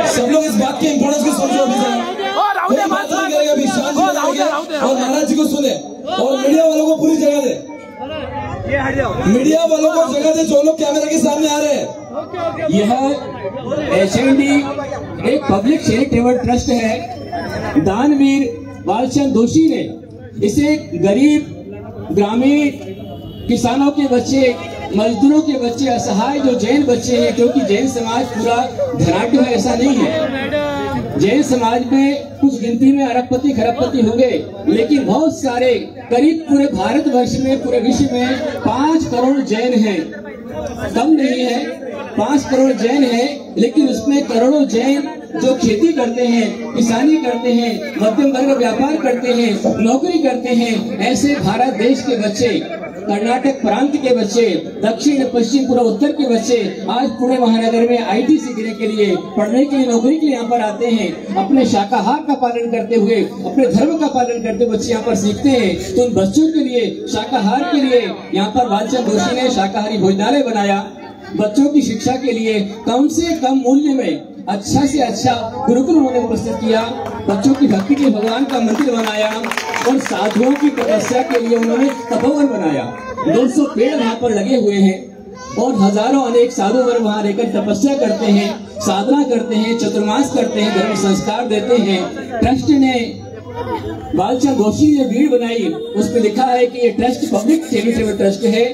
सब लोग इस बात की इम्पोर्टेंस को समझो। कोई बात नहीं करेगा अभी, शांति बनाएंगे और महाराज जी को सुने। और मीडिया वालों को पूरी जगह दे, मीडिया वालों को जगह दे जो लोग कैमरे के सामने आ रहे हैं। यह एचएनडी एक पब्लिक चैरिटेबल ट्रस्ट है। दानवीर बालचंद दोषी ने इसे गरीब, ग्रामीण, किसानों के बच्चे, मजदूरों के बच्चे, असहाय जो जैन बच्चे हैं, क्योंकि जैन समाज पूरा धनाढ्य है ऐसा नहीं है। जैन समाज में कुछ गिनती में अरबपति खरबपति होंगे, लेकिन बहुत सारे, करीब पूरे भारतवर्ष में, पूरे विश्व में 5 करोड़ जैन हैं। कम नहीं है, 5 करोड़ जैन हैं, लेकिन उसमें करोड़ों जैन जो खेती करते हैं, किसानी करते हैं, मध्यम वर्ग व्यापार करते हैं, नौकरी करते हैं। ऐसे भारत देश के बच्चे, कर्नाटक प्रांत के बच्चे, दक्षिण पश्चिम पूर्व उत्तर के बच्चे आज पुणे महानगर में आईटी सीखने के लिए, पढ़ने के लिए, नौकरी के लिए यहाँ पर आते हैं। अपने शाकाहार का पालन करते हुए, अपने धर्म का पालन करते हुए बच्चे यहाँ पर सीखते हैं। तो उन बच्चों के लिए, शाकाहार के लिए यहाँ पर बालचंद दोषी ने शाकाहारी भोजनालय बनाया। बच्चों की शिक्षा के लिए कम से कम मूल्य में अच्छा से अच्छा गुरुकुल उन्होंने उपस्थित किया। बच्चों की भक्ति के भगवान का मंदिर बनाया और साधुओं की तपस्या के लिए उन्होंने तपोवन बनाया। 200 पेड़ वहाँ पर लगे हुए हैं और हजारों अनेक साधु वर्ग वहाँ रहकर तपस्या करते हैं, साधना करते हैं, चतुर्मास करते हैं, धर्म संस्कार देते हैं। ट्रस्ट ने, बालचंद दोषी ने भीड़ बनाई, उसमें लिखा है कि ये ट्रस्ट पब्लिक चैरिटेबल ट्रस्ट है,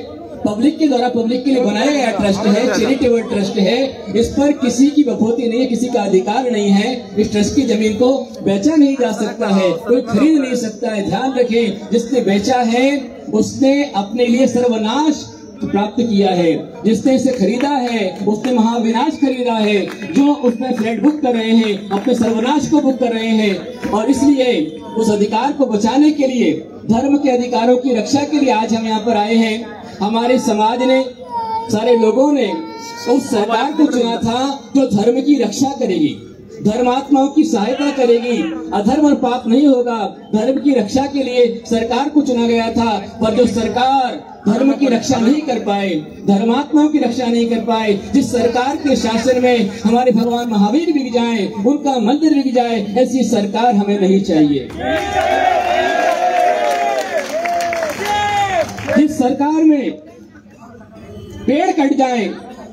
पब्लिक के द्वारा पब्लिक के लिए बनाया गया ट्रस्ट है, चैरिटेबल ट्रस्ट है। इस पर किसी की बभूति नहीं है, किसी का अधिकार नहीं है। इस ट्रस्ट की जमीन को बेचा नहीं जा सकता है, कोई खरीद नहीं सकता है। ध्यान रखें, जिसने बेचा है उसने अपने लिए सर्वनाश प्राप्त किया है, जिसने इसे खरीदा है उसने महाविनाश खरीदा है। जो उसने फ्लैट बुक कर रहे हैं, अपने सर्वनाश को बुक कर रहे हैं। और इसलिए उस अधिकार को बचाने के लिए, धर्म के अधिकारों की रक्षा के लिए आज हम यहाँ पर आए हैं। हमारे समाज ने, सारे लोगों ने उस सरकार को चुना था जो धर्म की रक्षा करेगी, धर्मात्माओं की सहायता करेगी, अधर्म और पाप नहीं होगा। धर्म की रक्षा के लिए सरकार को चुना गया था, पर जो सरकार धर्म की रक्षा नहीं कर पाए, धर्मात्माओं की रक्षा नहीं कर पाए, जिस सरकार के शासन में हमारे भगवान महावीर बिक जाए, उनका मंदिर बिक जाए, ऐसी सरकार हमें नहीं चाहिए। जिस सरकार में पेड़ कट जाए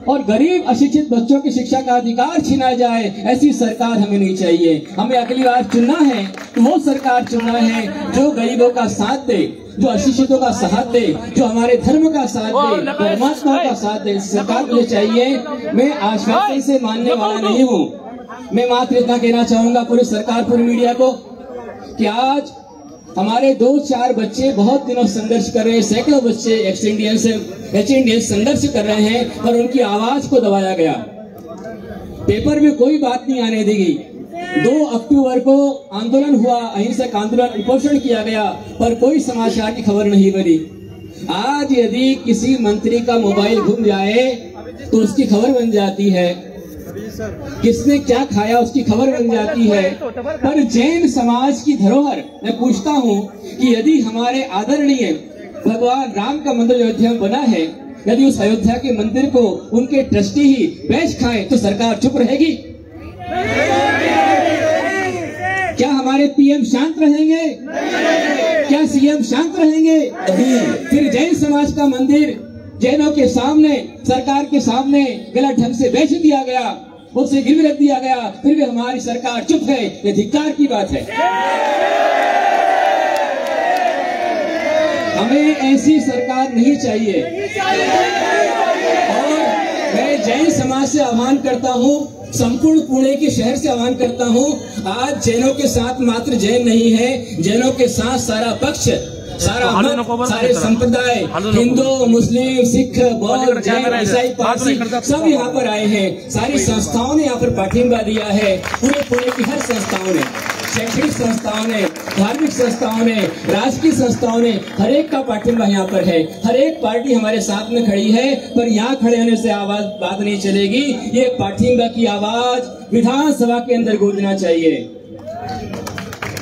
और गरीब अशिक्षित बच्चों की शिक्षा का अधिकार छीना जाए, ऐसी सरकार हमें नहीं चाहिए। हमें अगली बार चुनना है तो वो सरकार चुनना है जो गरीबों का साथ दे, जो अशिक्षितों का साथ दे, जो हमारे धर्म का साथ दे, धर्मात्माओं का साथ दे। सरकार मुझे चाहिए। मैं आश्वासन से मानने वाला नहीं हूँ। मैं मात्र इतना कहना चाहूंगा पूरी सरकार, पूरी मीडिया को कि आज हमारे 2-4 बच्चे बहुत दिनों संघर्ष कर रहे हैं, सैकड़ों बच्चे एच संघर्ष कर रहे हैं, पर उनकी आवाज को दबाया गया। पेपर में कोई बात नहीं आने देगी। 2 अक्टूबर को आंदोलन हुआ, अहिंसक आंदोलन, उपोषण किया गया, पर कोई समाचार की खबर नहीं बनी। आज यदि किसी मंत्री का मोबाइल घूम जाए तो उसकी खबर बन जाती है। किसने क्या खाया उसकी खबर बन जाती है। पर जैन समाज की धरोहर, मैं पूछता हूँ कि यदि हमारे आदरणीय भगवान राम का मंदिर अयोध्या में बना है, यदि उस अयोध्या के मंदिर को उनके ट्रस्टी ही बेच खाएं तो सरकार चुप रहेगी? क्या हमारे पीएम शांत रहेंगे? क्या सीएम शांत रहेंगे? फिर जैन समाज का मंदिर जैनों के सामने, सरकार के सामने गलत ढंग से बेच दिया गया, उसे गिरवी रख दिया गया, फिर भी हमारी सरकार चुप है। ये धिक्कार की बात है। हमें ऐसी सरकार नहीं चाहिए। और मैं जैन समाज से आह्वान करता हूँ, संपूर्ण पुणे के शहर से आह्वान करता हूँ, आज जैनों के साथ मात्र जैन नहीं है, जैनों के साथ सारा पक्ष, सारा मत, सारे संप्रदाय, हिंदू, मुस्लिम, सिख, बौद्ध, जैन, ईसाई, पारसी सब यहाँ पर आए हैं। सारी संस्थाओं ने यहाँ पर पाठिंबा दिया है। पूरे पुणे की हर संस्थाओं ने, शैक्षणिक संस्थाओं ने, धार्मिक संस्थाओं ने, राजकीय संस्थाओं ने, हर एक का पाठिंबा यहाँ पर है। हर एक पार्टी हमारे साथ में खड़ी है। पर यहाँ खड़े होने से आवाज बात नहीं चलेगी। ये पाठिंबा की आवाज विधानसभा के अंदर गूंजना चाहिए।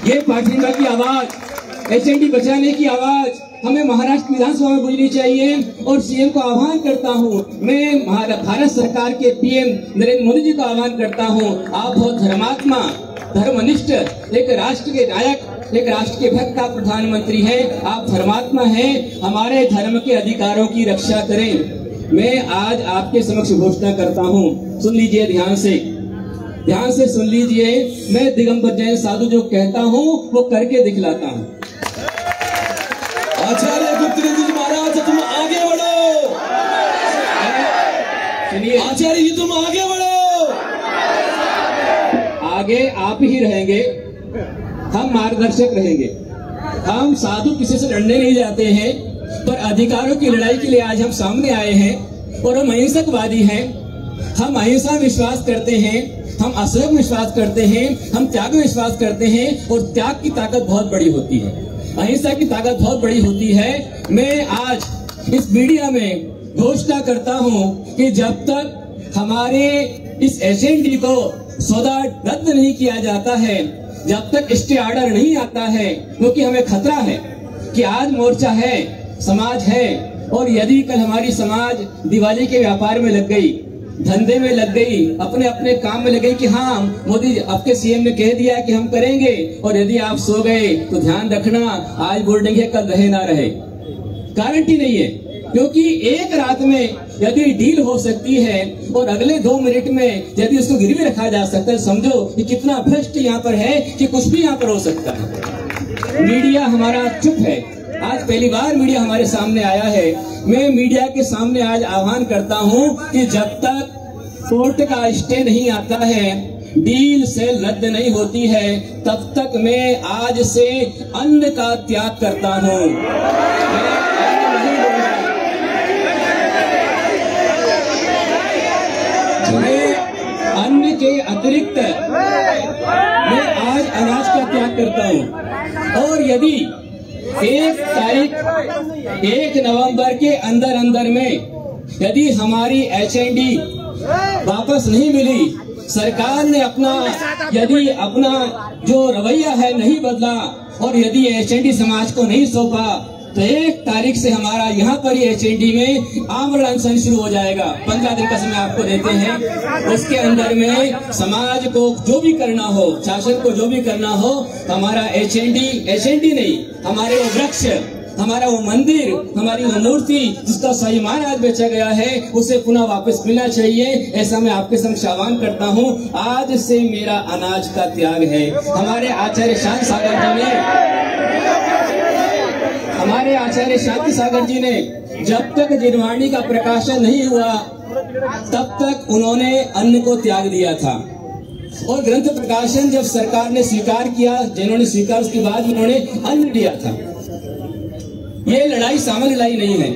ये पाठिंबा की आवाज, एचएनडी बचाने की आवाज हमें महाराष्ट्र विधानसभा में गूंजनी चाहिए। और सीएम को आह्वान करता हूँ, मैं भारत सरकार के पीएम नरेंद्र मोदी जी को आह्वान करता हूँ, आप बहुत धर्मात्मा, धर्मनिष्ठ, एक राष्ट्र के नायक, एक राष्ट्र के भक्त आप प्रधानमंत्री हैं, आप धर्मात्मा हैं, हमारे धर्म के अधिकारों की रक्षा करें। मैं आज आपके समक्ष घोषणा करता हूँ, सुन लीजिए ध्यान से सुन लीजिए। मैं दिगंबर जैन साधु जो कहता हूँ वो करके दिखलाता हूँ। आचार्य गुप्तगिरी जी महाराज, तुम आगे बढ़ो। सुनिए आचार्य जी, तुम आगे बढ़ो। आगे आप ही रहेंगे, हम मार्गदर्शक रहेंगे। हम साधु किसी से लड़ने नहीं जाते हैं, पर अधिकारों की लड़ाई के लिए आज हम सामने आए हैं। और हम अहिंसकवादी हैं, हम अहिंसा में विश्वास करते हैं, हम असहयोग में विश्वास करते हैं, हम त्याग में विश्वास करते हैं। और त्याग की ताकत बहुत बड़ी होती है, अहिंसा की ताकत बहुत बड़ी होती है। मैं आज इस मीडिया में घोषणा करता हूं कि जब तक हमारे इस एजेंडी को सौदा रद्द नहीं किया जाता है, जब तक स्टे ऑर्डर नहीं आता है, क्योंकि हमें खतरा है कि आज मोर्चा है, समाज है, और यदि कल हमारी समाज दिवाली के व्यापार में लग गई, धंधे में लग गई, अपने अपने काम में लग गई कि हाँ मोदी आपके सीएम ने कह दिया कि हम करेंगे, और यदि आप सो गए तो ध्यान रखना आज बोर्डिंग है, कल रहे ना रहे, गारंटी नहीं है। क्योंकि एक रात में यदि डील हो सकती है और अगले 2 मिनट में यदि उसको गिरवी रखा जा सकता है, समझो कि कितना भ्रष्ट यहाँ पर है कि कुछ भी यहाँ पर हो सकता है। मीडिया हमारा चुप है, आज पहली बार मीडिया हमारे सामने आया है। मैं मीडिया के सामने आज आह्वान करता हूँ कि जब तक कोर्ट का स्टे नहीं आता है, डील सेल रद्द नहीं होती है, तब तक मैं आज से अन्न का त्याग करता हूँ। मैं अन्न के अतिरिक्त मैं आज अनाज का त्याग करता हूँ। और यदि 1 नवंबर के अंदर में यदि हमारी एचएनडी वापस नहीं मिली, सरकार ने यदि अपना जो रवैया है नहीं बदला, और यदि एचएनडी समाज को नहीं सौंपा, तो 1 तारीख से हमारा यहाँ पर ही एचएनडी में आमरण अनशन शुरू हो जाएगा। 15 दिन का समय आपको देते हैं। उसके अंदर में समाज को जो भी करना हो, शासन को जो भी करना हो, हमारा एचएनडी नहीं, हमारे वो वृक्ष, हमारा वो मंदिर, हमारी वो मूर्ति जिसका सही मान आज बेचा गया है, उसे पुनः वापस मिलना चाहिए। ऐसा मैं आपके समक्ष आह्वान करता हूँ। आज से मेरा अनाज का त्याग है। हमारे आचार्य शांति सागर जी ने जब तक जिनवाणी का प्रकाशन नहीं हुआ, तब तक उन्होंने अन्न को त्याग दिया था। और ग्रंथ प्रकाशन जब सरकार ने स्वीकार किया, जिन्होंने स्वीकार, उसके बाद उन्होंने अन्न दिया था। ये लड़ाई सामान्य लड़ाई नहीं है।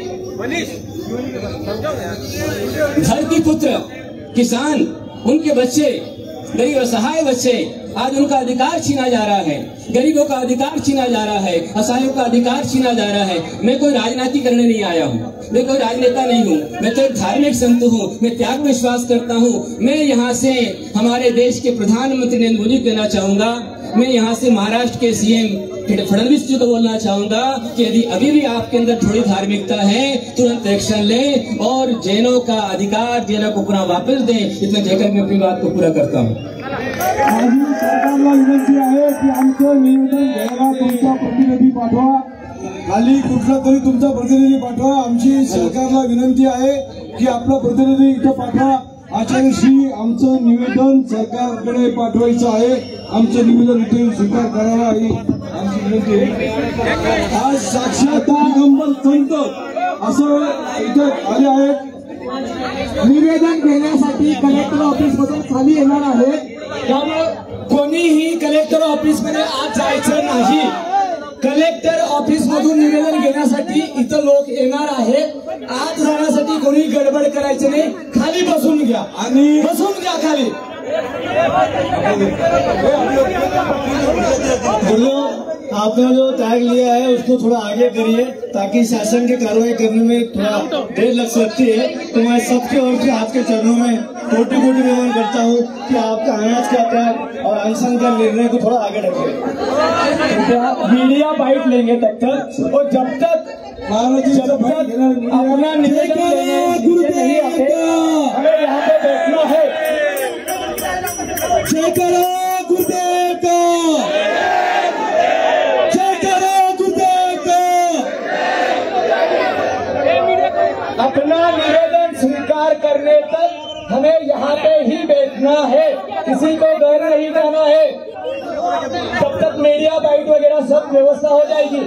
धरती पुत्र, किसान, उनके बच्चे, गरीब असहाय बच्चे आज उनका अधिकार छीना जा रहा है, गरीबों का अधिकार छीना जा रहा है, असहायों का अधिकार छीना जा रहा है। मैं कोई राजनीति करने नहीं आया हूँ, मैं कोई राजनेता नहीं हूँ, मैं तो एक धार्मिक संत हूँ, मैं त्याग में विश्वास करता हूँ। मैं यहाँ से हमारे देश के प्रधानमंत्री नरेंद्र मोदी को कहना चाहूंगा, मैं यहाँ से महाराष्ट्र के सीएम फडणवीस जी को बोलना चाहूंगा कि यदि अभी भी आपके अंदर थोड़ी धार्मिकता है, तुरंत एक्शन लें और जैनों का अधिकार जैनों को पुनः वापस दें। इतना कहकर मैं अपनी बात को पूरा करता हूँ। माझी सरकारला विनंती आहे की आमचं निवेदन घ्यायला तुमचा प्रतिनिधी पाठवा, खाली कुठला तरी तुमचा प्रतिनिधी पाठवा। आमची सरकारला विनंती आहे की आपला प्रतिनिधी इथं पाठवा। आचार्यश्री आमचं निवेदन सरकारकडे पाठवायचं आहे, आमचं निवेदन इथे स्वीकार करावा ही आमची विनंती आहे। आज साक्षात दिगंबर संत असं इथे आले आहेत। निवेदन घेण्यासाठी कलेक्टर ऑफिस मधून खाली येणार आहे, त्यामुळे कोणीही कलेक्टर ऑफिस मध्ये आज जायचं नाही। कलेक्टर ऑफिस मधून निवेदन घेण्यासाठी इथं लोक येणार आहेत। आत जाण्यासाठी कोणी गडबड करायची नाही, खाली बसून घ्या आणि बसून घ्या खाली। आपने जो त्याग लिया है उसको थोड़ा आगे करिए ताकि शासन की कार्रवाई करने में थोड़ा देर लग सकती है। तो मैं सबके ओर से आपके चरणों में कोटि कोटि निवेदन करता हूँ कि आपका अनाज का त्याग और अनशन का निर्णय को थोड़ा आगे रखें। मीडिया बाइट लेंगे तब तक, और जब तक अपना निवेदन नहीं आते हमें यहाँ पे बैठना है। जय करो गुरुदेव का, जय करो गुरुदेव का। अपना निवेदन स्वीकार करने तक हमें यहाँ पे ही बैठना है, किसी को घर नहीं जाना है। तब तक मीडिया बाइट वगैरह सब व्यवस्था हो जाएगी।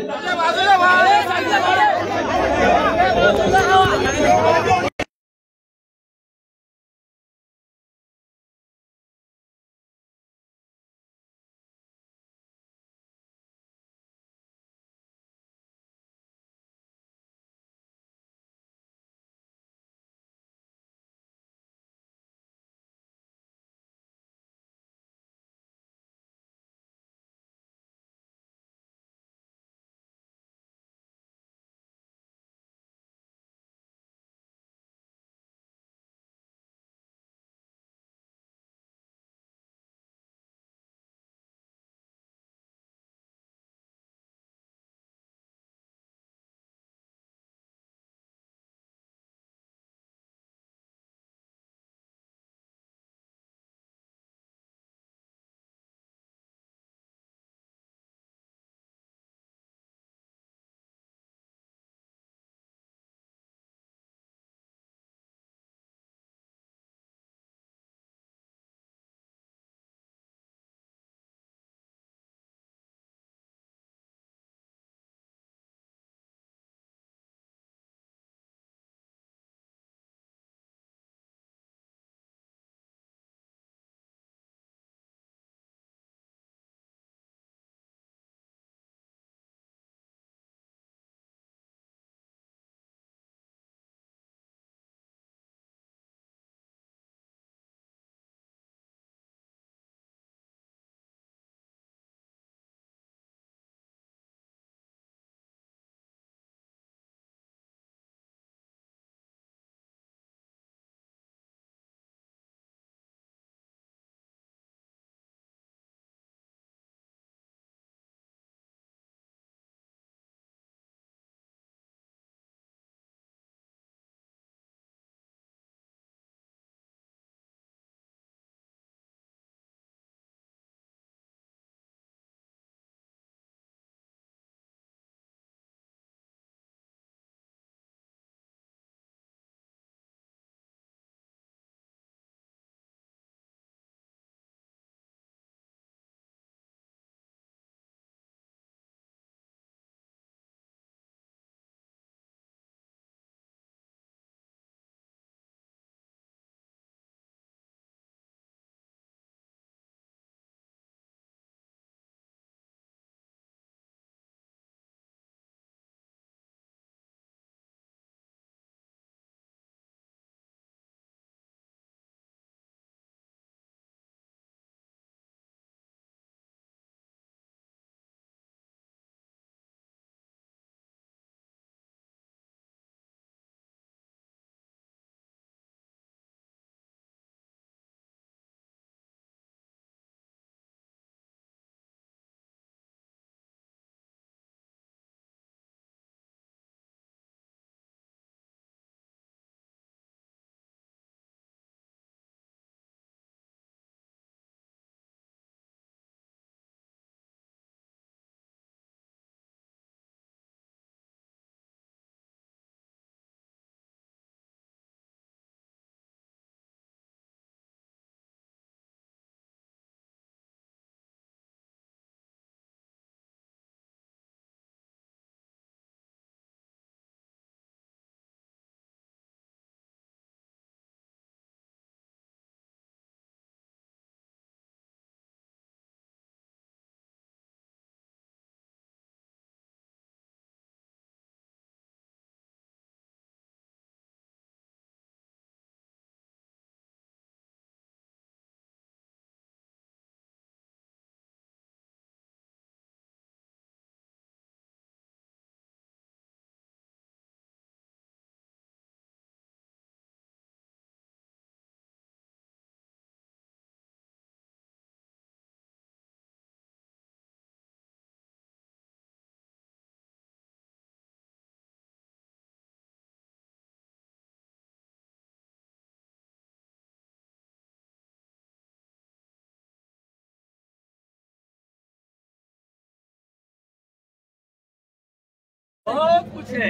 बहुत कुछ है,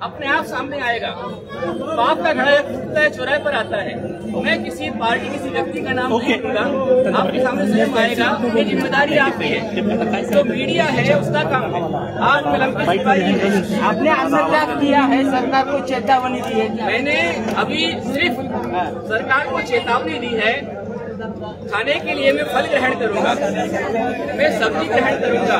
अपने आप सामने आएगा। बाप का घड़ा फूटता है, चौराहे पर आता है। मैं किसी पार्टी किसी व्यक्ति का नाम नहीं लूंगा, आपके सामने स्वयं आएगा। ये जिम्मेदारी आपकी है, जो मीडिया है उसका काम है। आज कलम की सिपाही है। आपने आत्मत्याग किया है, सरकार को चेतावनी दी है। मैंने अभी सिर्फ सरकार को चेतावनी दी है, खाने के लिए मैं फल ग्रहण करूंगा, मैं सब्जी ग्रहण करूंगा,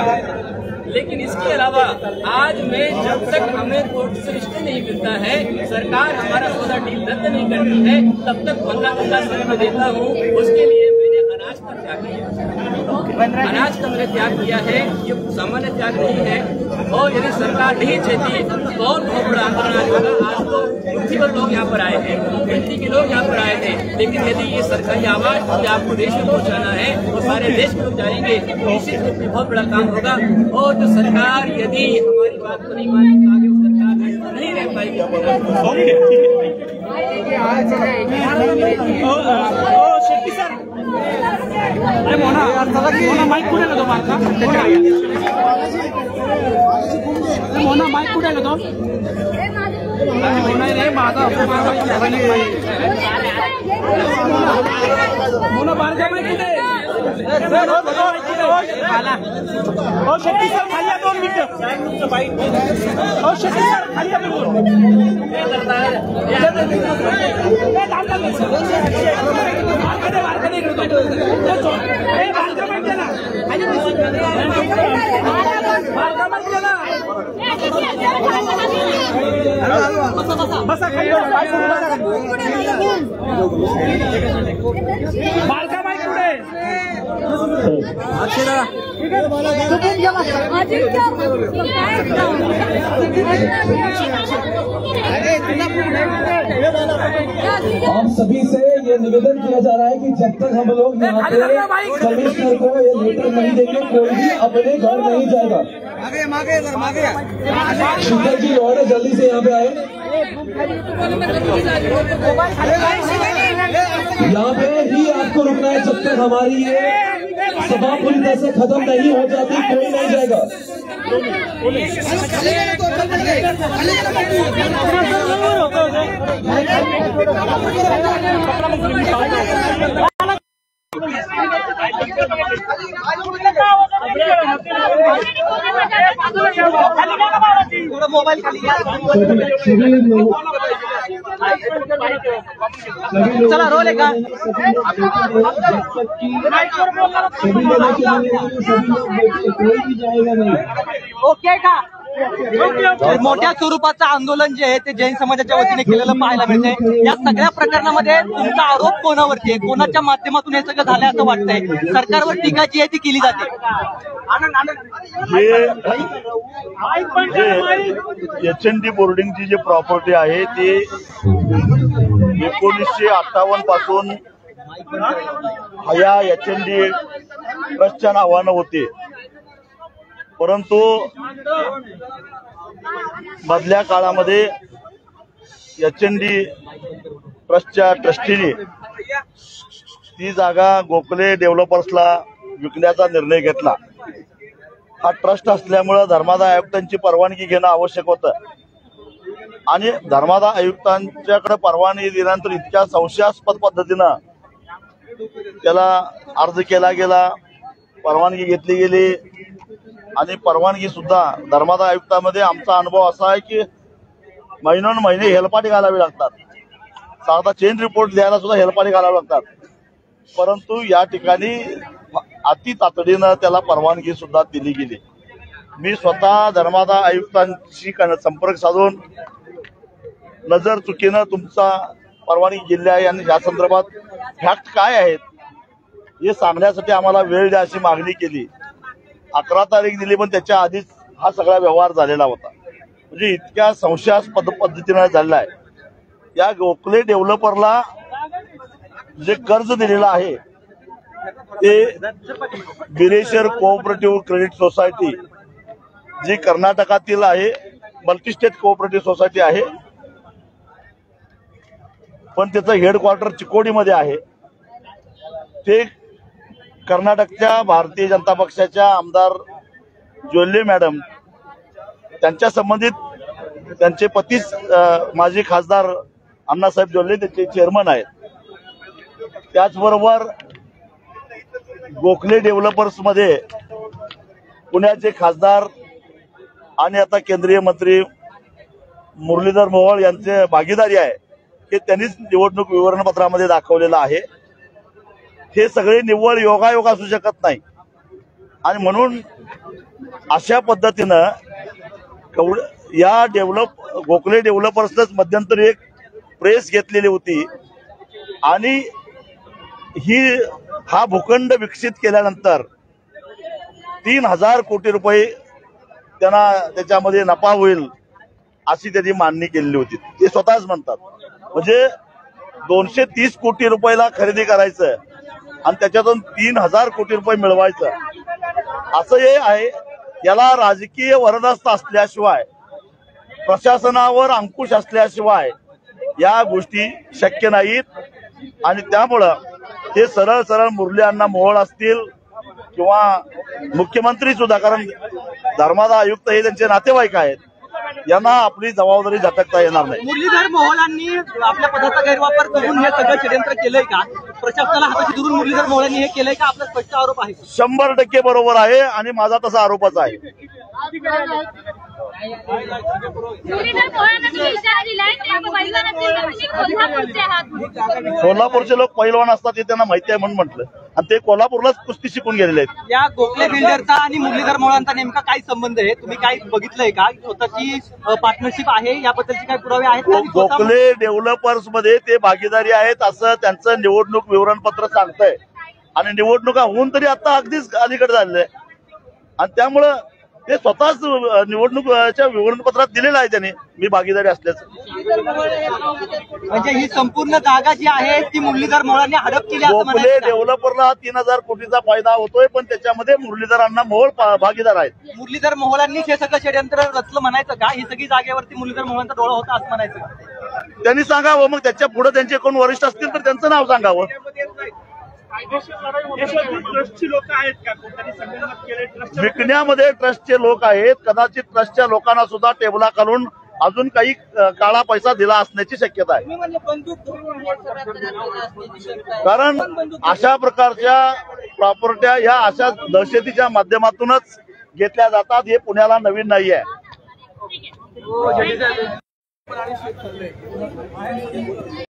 लेकिन इसके अलावा आज मैं जब तक हमें कोर्ट से रिश्ते नहीं मिलता है, सरकार हमारा सौदा डील रद्द नहीं करती है, तब तक 15 दिन का समय मैं देता हूँ। उसके लिए मैंने अनाज का त्याग किया, अनाज का मैंने त्याग किया है। ये सामान्य त्याग नहीं है, और यदि सरकार नहीं चाहती तो और बहुत बड़ा आंदोलन आज होगा। आज तो गिनती पर लोग यहाँ पर आए हैं, गिनती के लोग यहाँ पर आए हैं, लेकिन यदि ये सरकारी आवाज यदि आपको देश में पहुँचाना है तो सारे देश के लोग जाएंगे, निश्चित रूप से बहुत बड़ा काम होगा। और जो सरकार यदि हमारी बात को नहीं मानेगी तो आगे उस सरकार नहीं रह पाएगी। माइक कुठे गेलो माझा? मोना माइक कुठे गेलो? मोना रे माझा मोना बारका माइक कुठे? ओ शेट्टी सर खाली 2 मिनिटं। ओ शेट्टी सर खाली 2 मिनिटं। बारका माईक कुठे? आप सभी से ये निवेदन किया जा रहा है कि जब तक हम लोग यहाँ पे कमिश्नर को ये लेटर नहीं देंगे, कोई भी अपने घर नहीं जाएगा। शुक्र जी ऑर्डर जल्दी से यहाँ पे आए। यहाँ पे ही आपको रुकना है जब तक हमारी ये सभा पूरी तरह से खत्म नहीं हो जाती, कोई नहीं जाएगा। मोबाइल खाली चला रोल का कोई भी जाएगा नहीं। ओके का मोठ्या स्वरूपाचं आंदोलन जे आहे ते जैन समाजाच्या वतीने केलेलं पाहायला मिळतंय। या सगळ्या प्रकरणामध्ये तुमचा आरोप कोणावरती आहे, कोणाच्या माध्यमातून हे सगळं झालं असं वाटतंय? सरकारवर टीका जी आहे ती केली जाते। HND बोर्डिंगची जी प्रॉपर्टी आहे ती 1958 पासून या HND ट्रस्टच्या नावानं होते, परंतु मधल्या काळामध्ये HND ट्रस्टच्या ट्रस्टीने ती जागा गोखले डेव्हलपर्सला विकण्याचा निर्णय घेतला। हा ट्रस्ट असल्यामुळे धर्मादाय आयुक्तांची परवानगी घेणं आवश्यक होतं, आणि धर्मादाय आयुक्तांच्याकडे परवानगी दिल्यानंतर इतक्या संशयास्पद पद्धतीनं त्याला अर्ज केला गेला, परवानगी घेतली गेली, आणि परवानगी सुद्धा धर्मादाय आयुक्तामध्ये आमचा अनुभव असा आहे की महिने हेलपाटे घालावे लागतात, साधा चेन रिपोर्ट द्यायला सुद्धा हेलपाटे घालावे लागतात, परंतु या ठिकाणी अति तातडीनं त्याला परवानगी सुद्धा दिली गेली। मी स्वतः धर्मादाय आयुक्तांशी संपर्क साधून नजर चुकीनं तुमचा परवानगी दिली आहे आणि या संदर्भात फॅक्ट काय आहेत हे सांगण्यासाठी आम्हाला वेळ द्या अशी मागणी केली। 11 तारीख दिली, पण त्याच्या आधीच हा सगळा व्यवहार झालेला होता। म्हणजे इतक्या संशयास्पद पद्धतीनं झालेला आहे। या गोखले डेव्हलपरला जे कर्ज दिलेलं आहे ते बिरेश्वर कोऑपरेटिव्ह क्रेडिट सोसायटी जी कर्नाटकातील आहे, मल्टीस्टेट कोऑपरेटिव्ह सोसायटी आहे, पण त्याचं हेडक्वार्टर चिकोडीमध्ये आहे। ते कर्नाटकच्या भारतीय जनता पक्षाच्या आमदार जोल्ले मॅडम त्यांच्या संबंधित त्यांचे पतीच माजी खासदार अण्णासाहेब जोल्ले त्याचे चेअरमन आहेत. त्याचबरोबर गोखले डेव्हलपर्स मध्ये पुण्याचे खासदार आणि आता केंद्रीय मंत्री मुरलीधर मोहोळ यांचे भागीदारी आहे हे त्यांनीच निवडणूक विवरणपत्रामध्ये दाखवलेलं आहे. हे सगळे निव्वळ योगायोग असू शकत नाही आणि म्हणून अशा पद्धतीनं या गोखले डेव्हलपर्सच मध्यंतरी एक प्रेस घेतलेली होती आणि हा भूखंड विकसित केल्यानंतर 3000 कोटी रुपये त्यांना त्याच्यामध्ये नफा होईल अशी त्यांनी मांडणी केलेली होती. ते स्वतःच म्हणतात. म्हणजे 230 कोटी रुपयाला खरेदी करायचं आणि त्याच्यातून 3000 कोटी रुपये मिळवायचं असं हे आहे. याला राजकीय वरदहस्त असल्याशिवाय प्रशासनावर अंकुश असल्याशिवाय या गोष्टी शक्य नाहीत आणि त्यामुळं हे सरळ सरळ मुरली अण्णा मोहोळ असतील किंवा मुख्यमंत्री सुद्धा, कारण धर्मादा आयुक्त हे त्यांचे नातेवाईक आहेत, यांना आपली जबाबदारी झटकता येणार नाही. मुरलीधर मोहोळांनी आपल्या पदाचा गैरवापर करून हे सगळं षडयंत्र केलंय का? प्रशासनाला हाताशी धरून मुरलीधर मोहोळांनी हे केलंय का? आपला स्पष्ट आरोप आहे. 100% बरोबर आहे आणि माझा तसा आरोपच आहे. कोल्हापूरचे लोक पैलवान असतात हे त्यांना माहिती आहे म्हणून म्हटलं आणि ते कोल्हापूरलाच कुस्ती शिकून गेलेले आहेत. या गोखले बिल्डरचा आणि मुरलीधर मोहोळांचा नेमका काय संबंध आहे? तुम्ही काय बघितलंय का? स्वतःची पार्टनरशिप आहे याबद्दलचे काही पुरावे आहेत का? गोखले डेव्हलपर्स मध्ये ते भागीदारी आहेत असं त्यांचं निवडणूक विवरणपत्र सांगतंय आणि निवडणुका होऊन तरी आता अगदीच अलीकडे झालेलं आहे आणि त्यामुळं ते स्वतःच निवडणुकीच्या विवरणपत्रात दिलेलं आहे त्यांनी मी भागीदारी असल्याचं. म्हणजे ही संपूर्ण जागा जी आहे ती मुरलीधर मोहोळांनी हडप केली असं गोखले म्हणायचं. डेव्हलपरला 3000 कोटीचा फायदा होतोय पण त्याच्यामध्ये मुरलीधर अण्णा मोहोळ भागीदार आहेत. मुरलीधर मोहोळांनीच हे सगळं षडयंत्र रचलं म्हणायचं का? ही सगळी जागेवरती मुरलीधर मोहोळांचा डोळा होता असं म्हणायचं? त्यांनी सांगावं. मग त्याच्या पुढे त्यांचे कोण वरिष्ठ असतील तर त्यांचं नाव सांगावं. विकण्यामध्ये ट्रस्टचे लोक आहेत. कदाचित ट्रस्टच्या लोकांना सुद्धा टेबला घालून अजून काही काळा पैसा दिला असण्याची शक्यता आहे. कारण अशा प्रकारच्या प्रॉपर्ट्या ह्या अशा दहशतीच्या माध्यमातूनच घेतल्या जातात. हे पुण्याला नवीन नाही आहे.